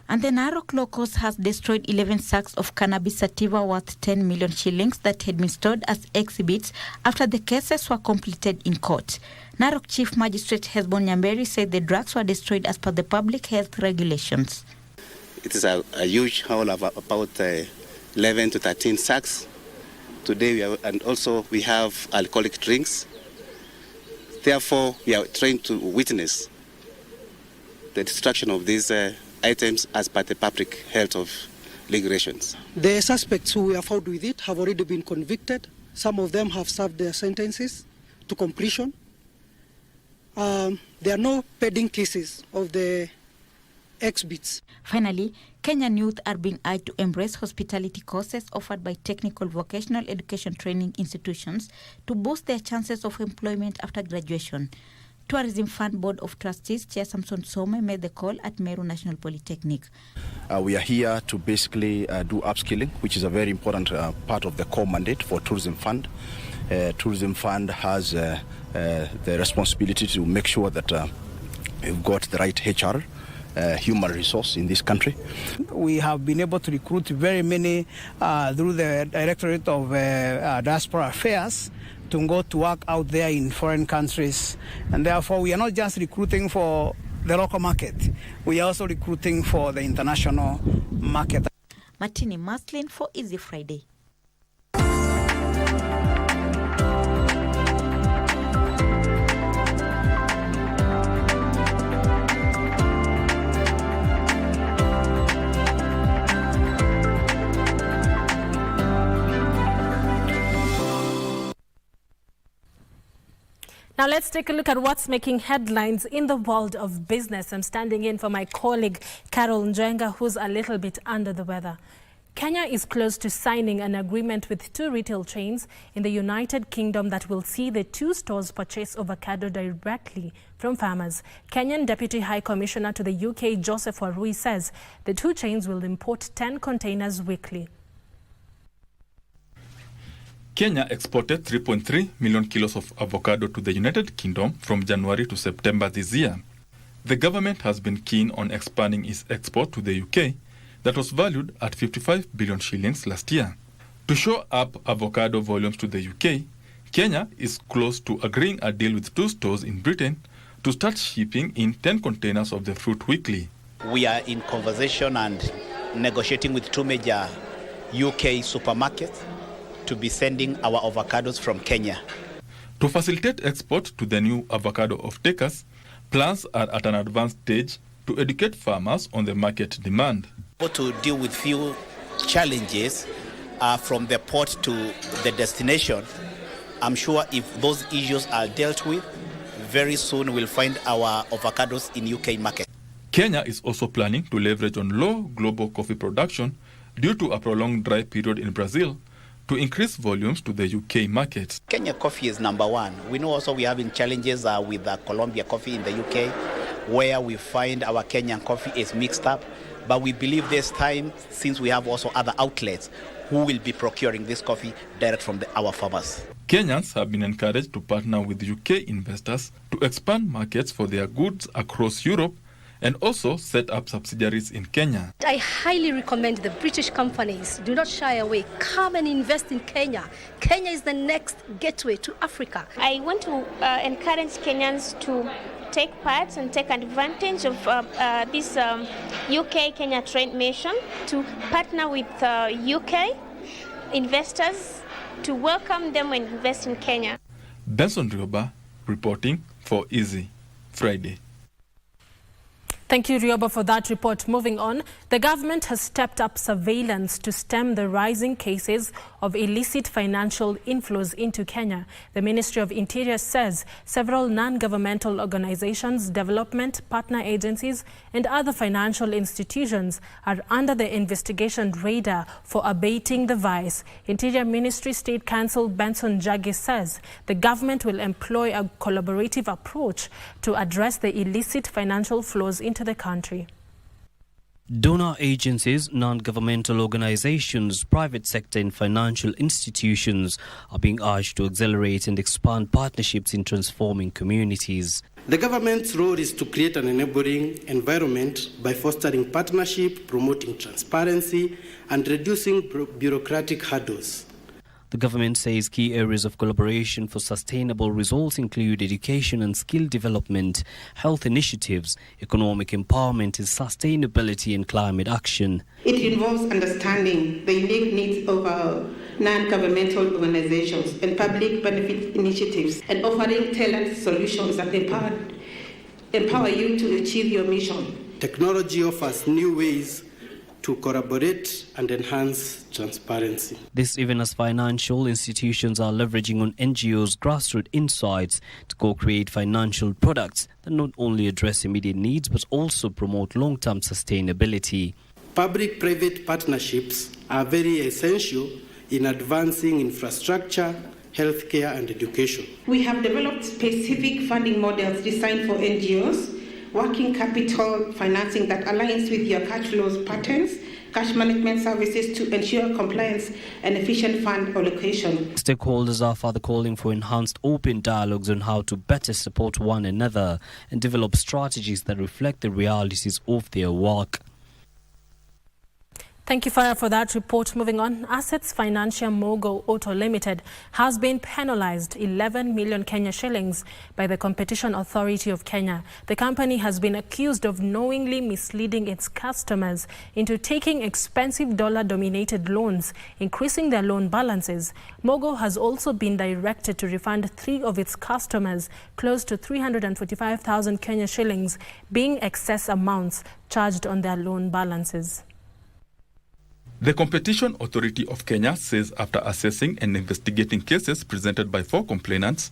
And the Narok locals has destroyed 11 sacks of cannabis sativa worth 10 million shillings that had been stored as exhibits after the cases were completed in court. Narok Chief Magistrate Hesbon Nyamberi said the drugs were destroyed as per the public health regulations. It is a huge haul of about 11 to 13 sacks. Today, and also we have alcoholic drinks. Therefore, we are trying to witness the destruction of these items as per the public health of regulations. The suspects who were found with it have already been convicted. Some of them have served their sentences to completion. There are no pending cases of the exhibits. Finally, Kenyan youth are being urged to embrace hospitality courses offered by technical vocational education training institutions to boost their chances of employment after graduation. Tourism Fund Board of Trustees Chair Samson Some made the call at Meru National Polytechnic. We are here to basically do upskilling, which is a very important part of the core mandate for Tourism Fund. Tourism Fund has the responsibility to make sure that we've got the right HR, human resource in this country. We have been able to recruit very many through the Directorate of Diaspora Affairs to go to work out there in foreign countries. And therefore, we are not just recruiting for the local market, we are also recruiting for the international market. Martini Maslin for Easy Friday. Now let's take a look at what's making headlines in the world of business. I'm standing in for my colleague Carol Njenga, who's a little bit under the weather. Kenya is close to signing an agreement with 2 retail chains in the United Kingdom that will see the 2 stores purchase avocado directly from farmers. Kenyan Deputy High Commissioner to the UK, Joseph Warui, says the 2 chains will import 10 containers weekly. Kenya exported 3.3 million kilos of avocado to the United Kingdom from January to September this year. The government has been keen on expanding its export to the UK that was valued at 55 billion shillings last year. To shore up avocado volumes to the UK, Kenya is close to agreeing a deal with 2 stores in Britain to start shipping in 10 containers of the fruit weekly. We are in conversation and negotiating with 2 major UK supermarkets to be sending our avocados from Kenya. To facilitate export to the new avocado off-takers, plans are at an advanced stage to educate farmers on the market demand. To deal with few challenges from the port to the destination, I'm sure if those issues are dealt with, very soon we'll find our avocados in UK market. Kenya is also planning to leverage on low global coffee production due to a prolonged dry period in Brazil to increase volumes to the UK market. Kenya coffee is number 1. We know also we're having challenges with Colombia coffee in the UK, where we find our Kenyan coffee is mixed up. But we believe this time, since we have also other outlets who will be procuring this coffee direct from our farmers. Kenyans have been encouraged to partner with UK investors to expand markets for their goods across Europe and also set up subsidiaries in Kenya. I highly recommend the British companies do not shy away. Come and invest in Kenya. Kenya is the next gateway to Africa. I want to encourage Kenyans to take part and take advantage of this UK-Kenya trade mission, to partner with UK investors, to welcome them and invest in Kenya. Benson Rioba reporting for Easy Friday. Thank you, Rioba, for that report. Moving on, the government has stepped up surveillance to stem the rising cases of illicit financial inflows into Kenya. The Ministry of Interior says several non-governmental organizations, development partner agencies, and other financial institutions are under the investigation radar for abating the vice. Interior Ministry State Counsel Benson Jage says the government will employ a collaborative approach to address the illicit financial flows into the country. Donor agencies, non-governmental organizations, private sector and financial institutions are being urged to accelerate and expand partnerships in transforming communities. The government's role is to create an enabling environment by fostering partnership, promoting transparency, and reducing bureaucratic hurdles. The government says key areas of collaboration for sustainable results include education and skill development, health initiatives, economic empowerment and sustainability, and climate action. It involves understanding the unique needs of our non-governmental organizations and public benefit initiatives, and offering tailored solutions that empower you to achieve your mission. Technology offers new ways to collaborate and enhance transparency. This even as financial institutions are leveraging on NGOs' grassroots insights to co-create financial products that not only address immediate needs but also promote long-term sustainability. Public-private partnerships are very essential in advancing infrastructure, healthcare and education. We have developed specific funding models designed for NGOs, working capital financing that aligns with your cash flows patterns, cash management services to ensure compliance and efficient fund allocation. Stakeholders are further calling for enhanced open dialogues on how to better support one another and develop strategies that reflect the realities of their work. Thank you, Farah, for that report. Moving on, Assets Financial Mogo Auto Limited has been penalized 11 million Kenya shillings by the Competition Authority of Kenya. The company has been accused of knowingly misleading its customers into taking expensive dollar-dominated loans, increasing their loan balances. Mogo has also been directed to refund 3 of its customers close to 345,000 Kenya shillings, being excess amounts charged on their loan balances. The Competition Authority of Kenya says after assessing and investigating cases presented by 4 complainants,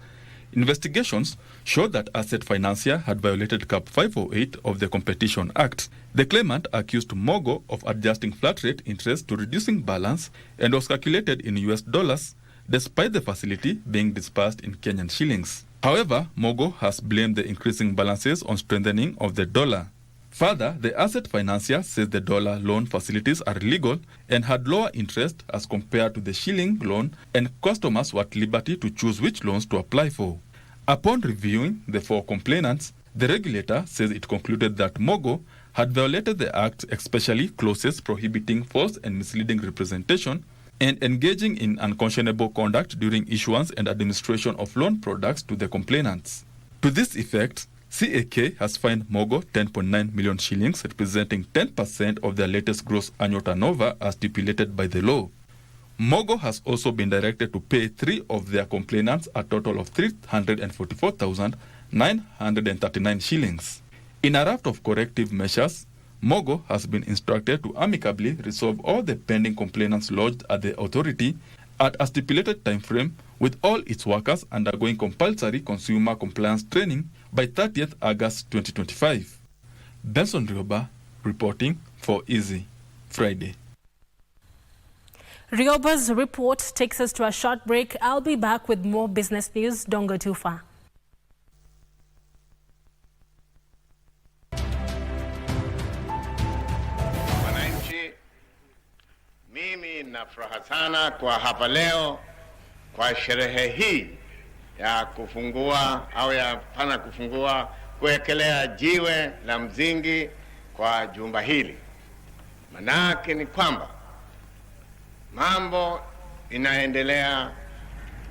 investigations showed that Asset Financier had violated Cap 508 of the Competition Act. The claimant accused Mogo of adjusting flat rate interest to reducing balance and was calculated in US dollars, despite the facility being dispersed in Kenyan shillings. However, Mogo has blamed the increasing balances on strengthening of the dollar. Further, the Asset Financier says the dollar loan facilities are illegal and had lower interest as compared to the shilling loan, and customers were at liberty to choose which loans to apply for. Upon reviewing the 4 complainants, the regulator says it concluded that Mogo had violated the Act, especially clauses prohibiting false and misleading representation and engaging in unconscionable conduct during issuance and administration of loan products to the complainants. To this effect, CAK has fined Mogo 10.9 million shillings, representing 10% of their latest gross annual turnover as stipulated by the law. Mogo has also been directed to pay 3 of their complainants a total of 344,939 shillings. In a raft of corrective measures, Mogo has been instructed to amicably resolve all the pending complainants lodged at the authority at a stipulated time frame, with all its workers undergoing compulsory consumer compliance training by 30th August 2025. Benson Rioba reporting for Easy Friday. Rioba's report takes us to a short break. I'll be back with more business news. Don't go too far. Mimi na furaha sana kwa hapa leo kwa sherehe hii ya kufungua au ya pana kufungua kuwekelea jiwe la msingi kwa jumba hili. Manake ni kwamba mambo inaendelea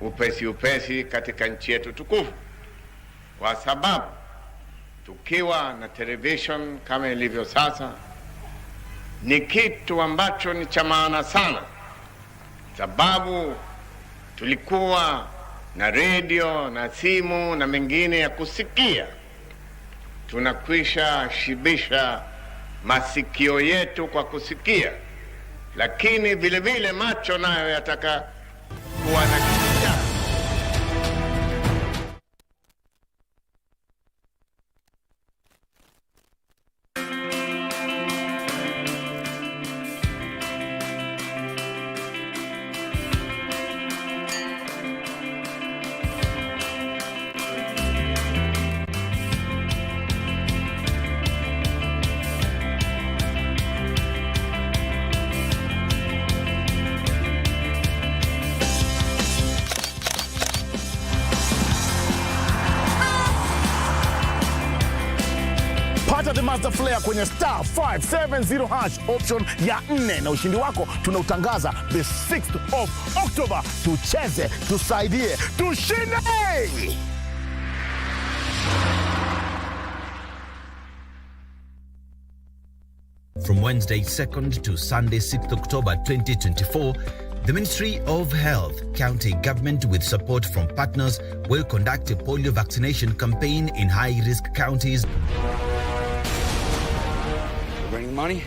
upesi katika nchi yetu tukufu, kwa sababu tukiwa na television kama ilivyo sasa ni kitu ambacho ni cha maana sana, sababu tulikuwa na radio na simu na mengine ya kusikia. Tunakwisha shibisha masikio yetu kwa kusikia, lakini vile vile macho nayo yataka kuwa na kitu. Pata the master flare kwenye star 570 hash option ya 4 na ushindi wako tunautangaza the 6th of October. Tucheze, tusaidie, tushinde! From Wednesday 2nd to Sunday 6th October 2024, the Ministry of Health, County Government with support from partners will conduct a polio vaccination campaign in high-risk counties. Bringing money?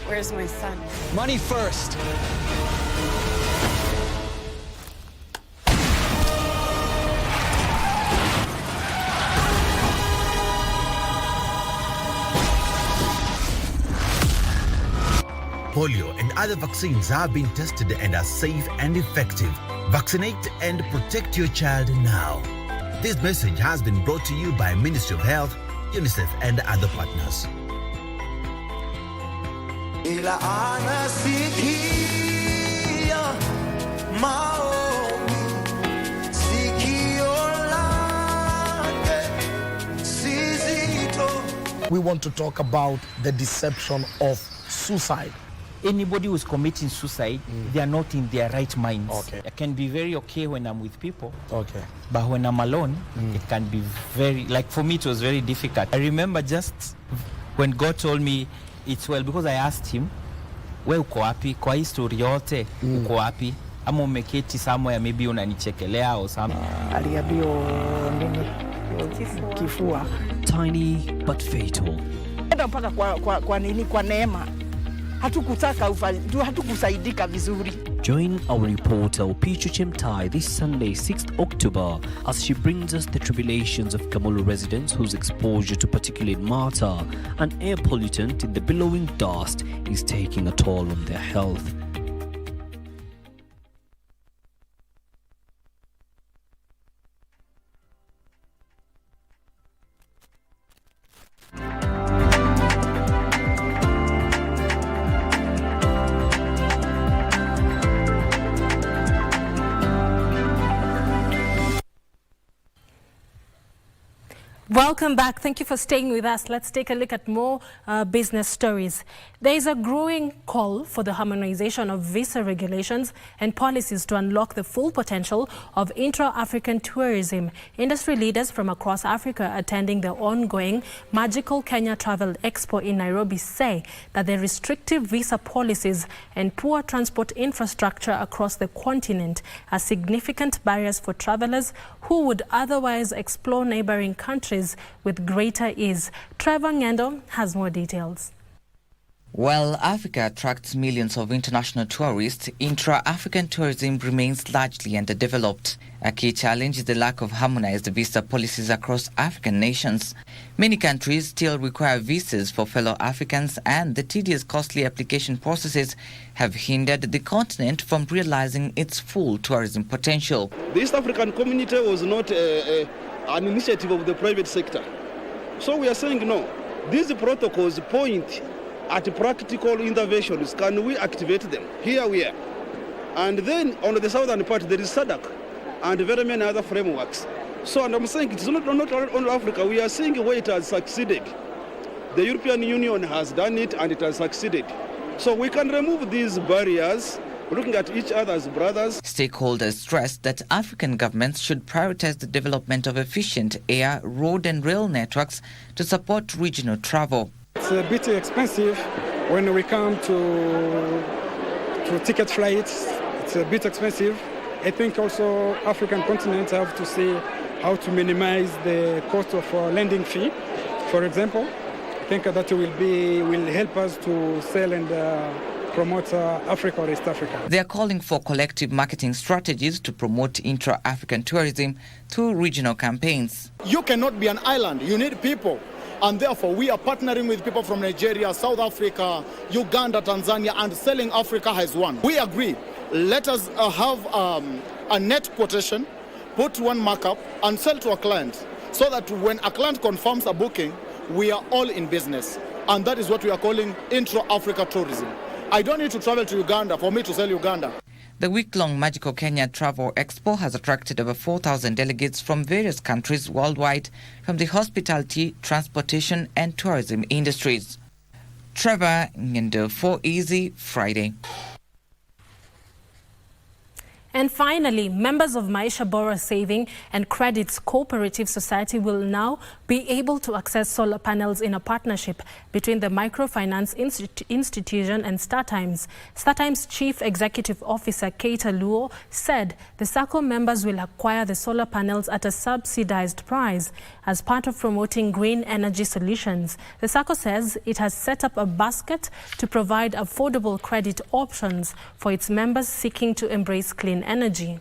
Where's my son? Money first! Polio and other vaccines have been tested and are safe and effective. Vaccinate and protect your child now. This message has been brought to you by Ministry of Health, UNICEF and other partners. Ila anasikia maombi, sikio lake si zito. We want to talk about the deception of suicide. Anybody who's committing suicide, they are not in their right minds. Okay. I can be very okay when I'm with people. Okay. But when I'm alone, it can be very, like for me, it was very difficult. I remember just when God told me it's well, because I asked him, we uko wapi? Kwa hii story yote, uko wapi? Ama umeketi somewhere, maybe unanichekelea or something. Aliambiwa nini? Kifua. Tiny but fatal. Enda mpaka kwa nini, kwa neema. Hatukusaidika vizuri. Join our reporter Pichu Chemtai this Sunday 6th October as she brings us the tribulations of Kamulu residents whose exposure to particulate matter, an air pollutant in the billowing dust, is taking a toll on their health. Welcome back. Thank you for staying with us. Let's take a look at more business stories. There is a growing call for the harmonization of visa regulations and policies to unlock the full potential of intra-African tourism. Industry leaders from across Africa attending the ongoing Magical Kenya Travel Expo in Nairobi say that the restrictive visa policies and poor transport infrastructure across the continent are significant barriers for travelers who would otherwise explore neighboring countries with greater ease. Trevor Ngendo has more details. While Africa attracts millions of international tourists, intra-African tourism remains largely underdeveloped. A key challenge is the lack of harmonized visa policies across African nations. Many countries still require visas for fellow Africans, and the tedious, costly application processes have hindered the continent from realizing its full tourism potential. The East African community was not an initiative of the private sector. So we are saying no. These protocols point at practical interventions. Can we activate them? Here we are. And then on the southern part, there is SADC and very many other frameworks. So, and I'm saying it's not only Africa. We are seeing where it has succeeded. The European Union has done it and it has succeeded. So we can remove these barriers, looking at each other as brothers. Stakeholders stressed that African governments should prioritize the development of efficient air, road and rail networks to support regional travel. It's a bit expensive when we come to ticket flights. It's a bit expensive. I think also African continents have to see how to minimize the cost of landing fee. For example, I think that will help us to sell and promote Africa or East Africa. They are calling for collective marketing strategies to promote intra-African tourism through regional campaigns. You cannot be an island. You need people. And therefore, we are partnering with people from Nigeria, South Africa, Uganda, Tanzania, and Selling Africa has won. We agree. Let us have a net quotation, put one markup, and sell to a client, so that when a client confirms a booking, we are all in business. And that is what we are calling intra-Africa tourism. I don't need to travel to Uganda for me to sell Uganda. The week-long Magical Kenya Travel Expo has attracted over 4,000 delegates from various countries worldwide from the hospitality, transportation and tourism industries. Trevor Ngendo for Easy Friday. And finally, members of Maisha Bora Saving and Credits Cooperative Society will now be able to access solar panels in a partnership between the Microfinance Institution and StarTimes. StarTimes Chief Executive Officer Keita Luo said the SACCO members will acquire the solar panels at a subsidized price as part of promoting green energy solutions. The SACCO says it has set up a basket to provide affordable credit options for its members seeking to embrace clean energy.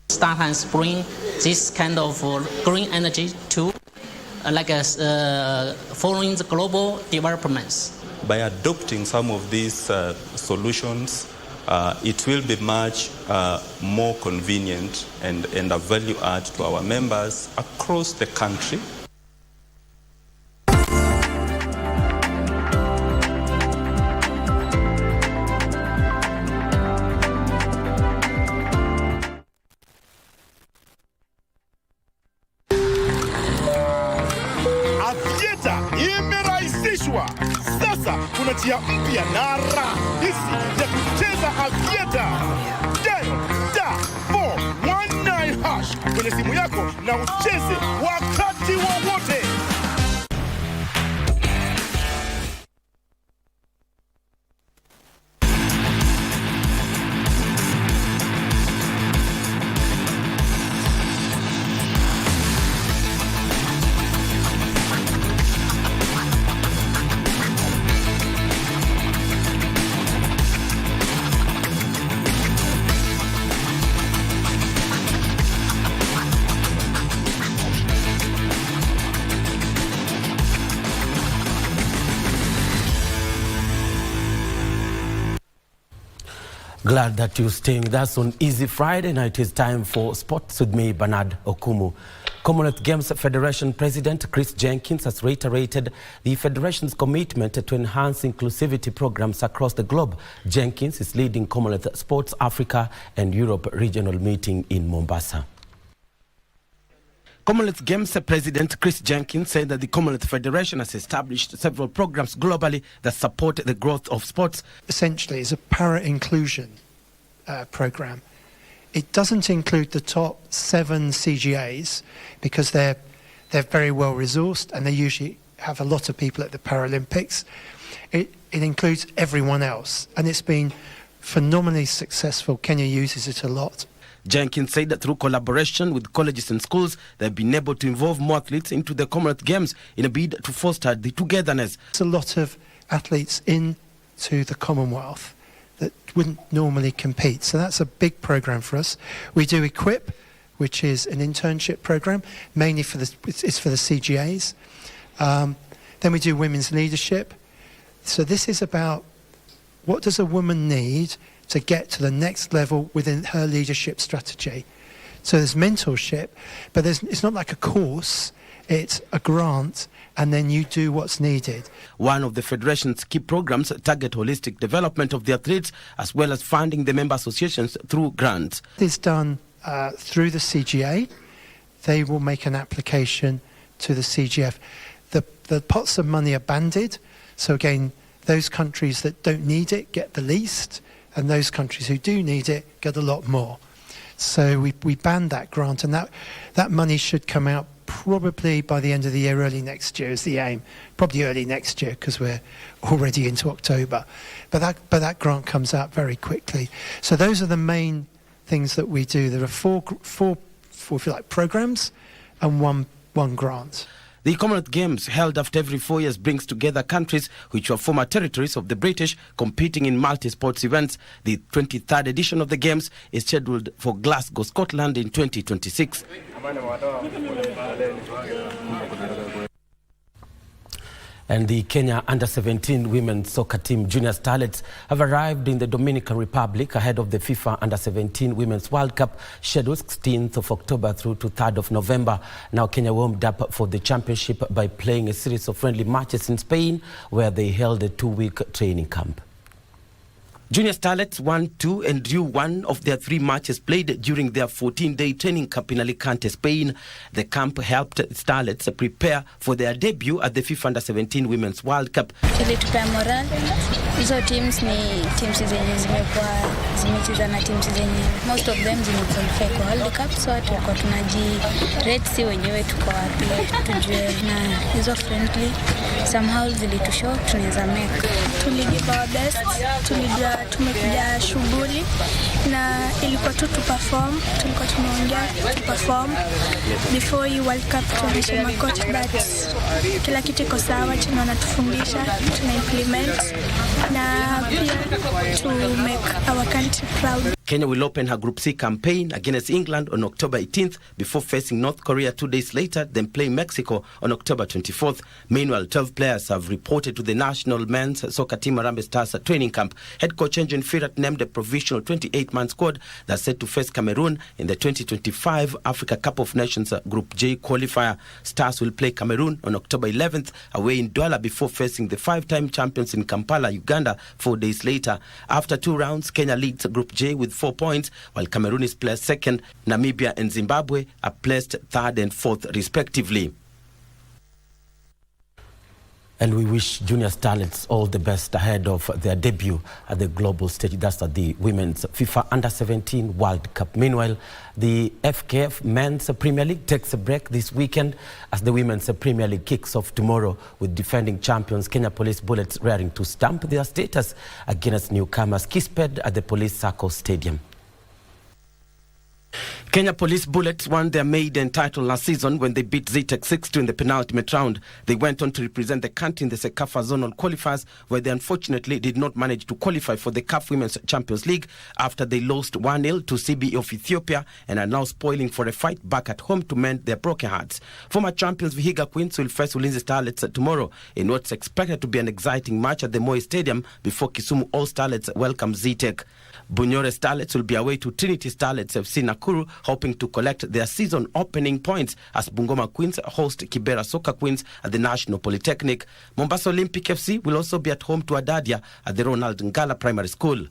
StarTimes bring this kind of green energy to following the global developments. By adopting some of these solutions, it will be much more convenient and a value add to our members across the country. Sasa kuna njia mpya na rahisi ya kucheza Avieta. Dial *419# kwenye simu yako na ucheze wakati wowote. Glad that you're staying with us on Easy Friday. Now it is time for Sports with me, Bernard Okumu. Commonwealth Games Federation President Chris Jenkins has reiterated the Federation's commitment to enhance inclusivity programs across the globe. Jenkins is leading Commonwealth Sports Africa and Europe regional meeting in Mombasa. Commonwealth Games President Chris Jenkins said that the Commonwealth Federation has established several programs globally that support the growth of sports. Essentially, it's a para-inclusion program. It doesn't include the top 7 CGAs because they're very well resourced and they usually have a lot of people at the Paralympics. It includes everyone else, and it's been phenomenally successful. Kenya uses it a lot. Jenkins said that through collaboration with colleges and schools, they've been able to involve more athletes into the Commonwealth Games in a bid to foster the togetherness. There's a lot of athletes into the Commonwealth that wouldn't normally compete, so that's a big program for us. We do Equip, which is an internship program, mainly for the CGAs. Then we do Women's Leadership. So this is about what does a woman need to get to the next level within her leadership strategy. So there's mentorship, but it's not like a course, it's a grant, and then you do what's needed. One of the Federation's key programs target holistic development of the athletes as well as funding the member associations through grants. It's done through the CGA. They will make an application to the CGF. The pots of money are banded, so again, those countries that don't need it get the least, and those countries who do need it get a lot more. So we banned that grant, and that money should come out probably by the end of the year, early next year is the aim. Probably early next year because we're already into October. But that grant comes out very quickly. So those are the main things that we do. There are four if you like, programs and one grant. The Commonwealth Games, held after every 4 years, brings together countries which were former territories of the British competing in multi-sports events. The 23rd edition of the Games is scheduled for Glasgow, Scotland in 2026. And the Kenya Under-17 women's soccer team junior starlets have arrived in the Dominican Republic ahead of the FIFA Under-17 Women's World Cup scheduled 16th of October through to 3rd of November. Now Kenya warmed up for the championship by playing a series of friendly matches in Spain where they held a 2-week training camp. Junior Starlets won 2 and drew 1 of their 3 matches played during their 14-day training camp in Alicante, Spain. The camp helped Starlets prepare for their debut at the FIFA Under-17 Women's World Cup. Ilitupea moral. Hizo teams ni teams zenye zimecheza na teams zenye most of them zimequalify kwa World Cup, so tulikuwa tunaji-rate si wenyewe tuko wapi tujue, na hizo friendly somehow zilitushow tunaweza make. Tuligive our best, tumekuja shughuli na ilikuwa tu perform, tulikuwa tumeongea tu perform before hii World Cup. Tulisema coach that kila kitu iko sawa, tunatufundisha, tuna implement na pia to make our country proud. Kenya will open her Group C campaign against England on October 18th before facing North Korea 2 days later, then playing Mexico on October 24th. Meanwhile, 12 players have reported to the national men's soccer team Harambee Stars training camp. Head coach Engin Firat named a provisional 28-man squad that's set to face Cameroon in the 2025 Africa Cup of Nations Group J qualifier. Stars will play Cameroon on October 11th away in Douala before facing the 5-time champions in Kampala, Uganda 4 days later. After 2 rounds, Kenya leads Group J with 4 points, while Cameroon is placed 2nd. Namibia and Zimbabwe are placed 3rd and 4th respectively. And we wish junior starlets all the best ahead of their debut at the global stage. That's at the Women's FIFA Under-17 World Cup. Meanwhile, the FKF Men's Premier League takes a break this weekend as the Women's Premier League kicks off tomorrow with defending champions Kenya Police Bullets raring to stamp their status against newcomers Kibbett at the Police Circle Stadium. Kenya Police Bullets won their maiden title last season when they beat Zetech 6-2 in the penultimate round. They went on to represent the country in the Sekafa zonal qualifiers, where they unfortunately did not manage to qualify for the CAF Women's Champions League after they lost 1-0 to CBE of Ethiopia and are now spoiling for a fight back at home to mend their broken hearts. Former champions Vihiga Queens will face Ulinzi Starlets tomorrow in what's expected to be an exciting match at the Moi Stadium before Kisumu All Starlets welcome Zetech. Bunyore Starlets will be away to Trinity Starlets FC Nakuru, hoping to collect their season opening points as Bungoma Queens host Kibera Soccer Queens at the National Polytechnic. Mombasa Olympic FC will also be at home to Adadia at the Ronald Ngala Primary School.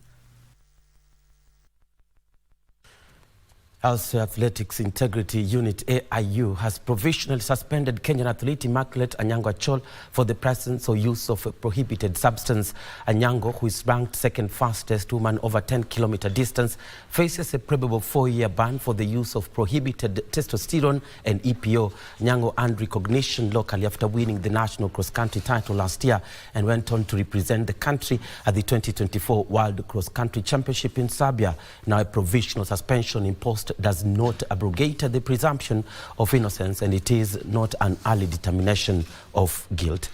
Also, Athletics Integrity Unit AIU has provisionally suspended Kenyan athlete Immaculate Anyango Achol for the presence or use of a prohibited substance. Anyango, who is ranked second fastest woman over 10-kilometer distance, faces a probable 4-year ban for the use of prohibited testosterone and EPO. Anyango earned recognition locally after winning the national cross-country title last year and went on to represent the country at the 2024 World Cross Country Championship in Serbia. Now, a provisional suspension imposed does not abrogate the presumption of innocence, and it is not an early determination of guilt.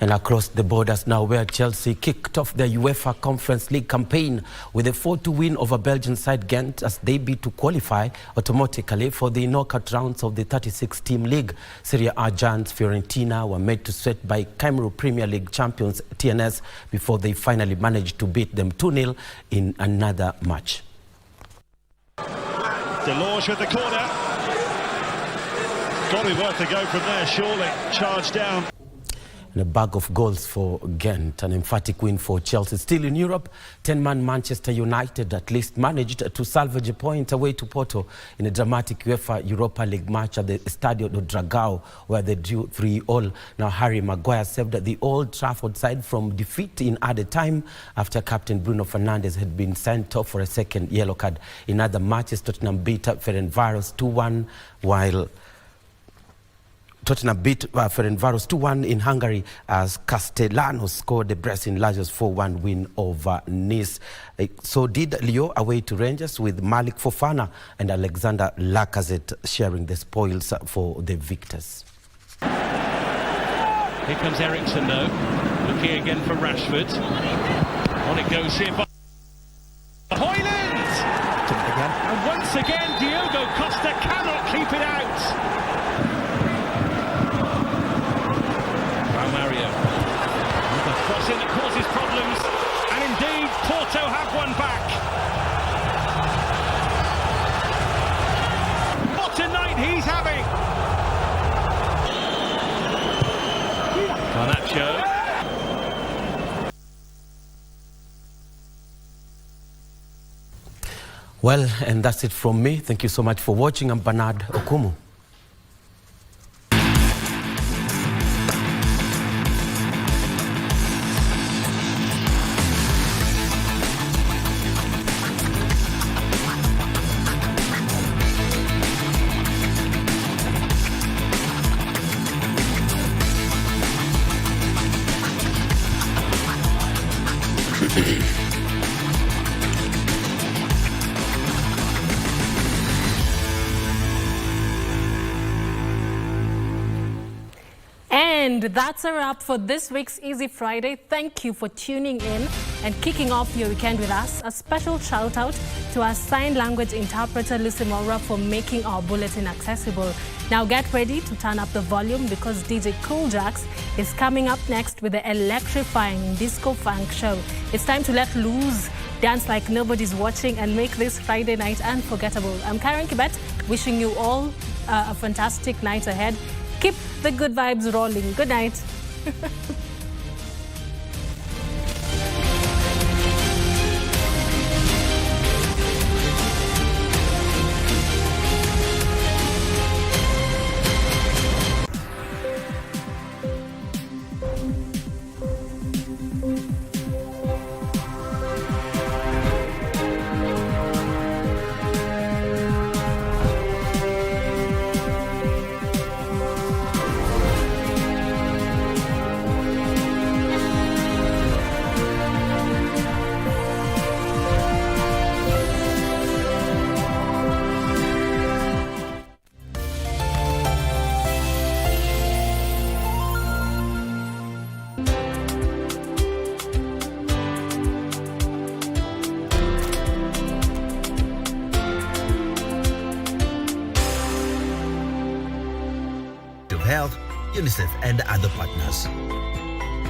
And across the borders now, where Chelsea kicked off their UEFA Conference League campaign with a 4-2 win over Belgian side Ghent as they beat to qualify automatically for the knockout rounds of the 36-team league. Serie A giants Fiorentina were made to sweat by Cameroon Premier League champions TNS before they finally managed to beat them 2-0 in another match. Delorge with the corner. Got to be worth a go from there, surely. Charge down. And a bag of goals for Ghent, an emphatic win for Chelsea. Still in Europe, 10-man Manchester United at least managed to salvage a point away to Porto in a dramatic UEFA Europa League match at the Estadio do Dragao, where they drew 3-3. Now, Harry Maguire saved the Old Trafford side from defeat in added time after captain Bruno Fernandes had been sent off for a second yellow card. In other matches, Tottenham beat Ferencváros 2-1, while Tottenham beat Ferencváros 2-1 in Hungary as Castellanos scored the Brazil Lazio's 4-1 win over Nice. So did Lyon away to Rangers, with Malik Fofana and Alexander Lacazette sharing the spoils for the victors. Here comes Eriksson though, looking again for Rashford. On it goes here by Højlund! And once again Diogo Costa cannot keep it out. Mario, the crossing that causes problems, and indeed Porto have one back. What a night he's having! Garnacho. Well, and that's it from me. Thank you so much for watching. I'm Bernard Okumu. And that's a wrap for this week's Easy Friday. Thank you for tuning in and kicking off your weekend with us. A special shout out to our sign language interpreter, Lucy Mora, for making our bulletin accessible. Now get ready to turn up the volume because DJ Cool Jacks is coming up next with the electrifying disco funk show. It's time to let loose, dance like nobody's watching, and make this Friday night unforgettable. I'm Caren Kibbett, wishing you all a fantastic night ahead. Keep the good vibes rolling. Good night. Health, UNICEF, and other partners.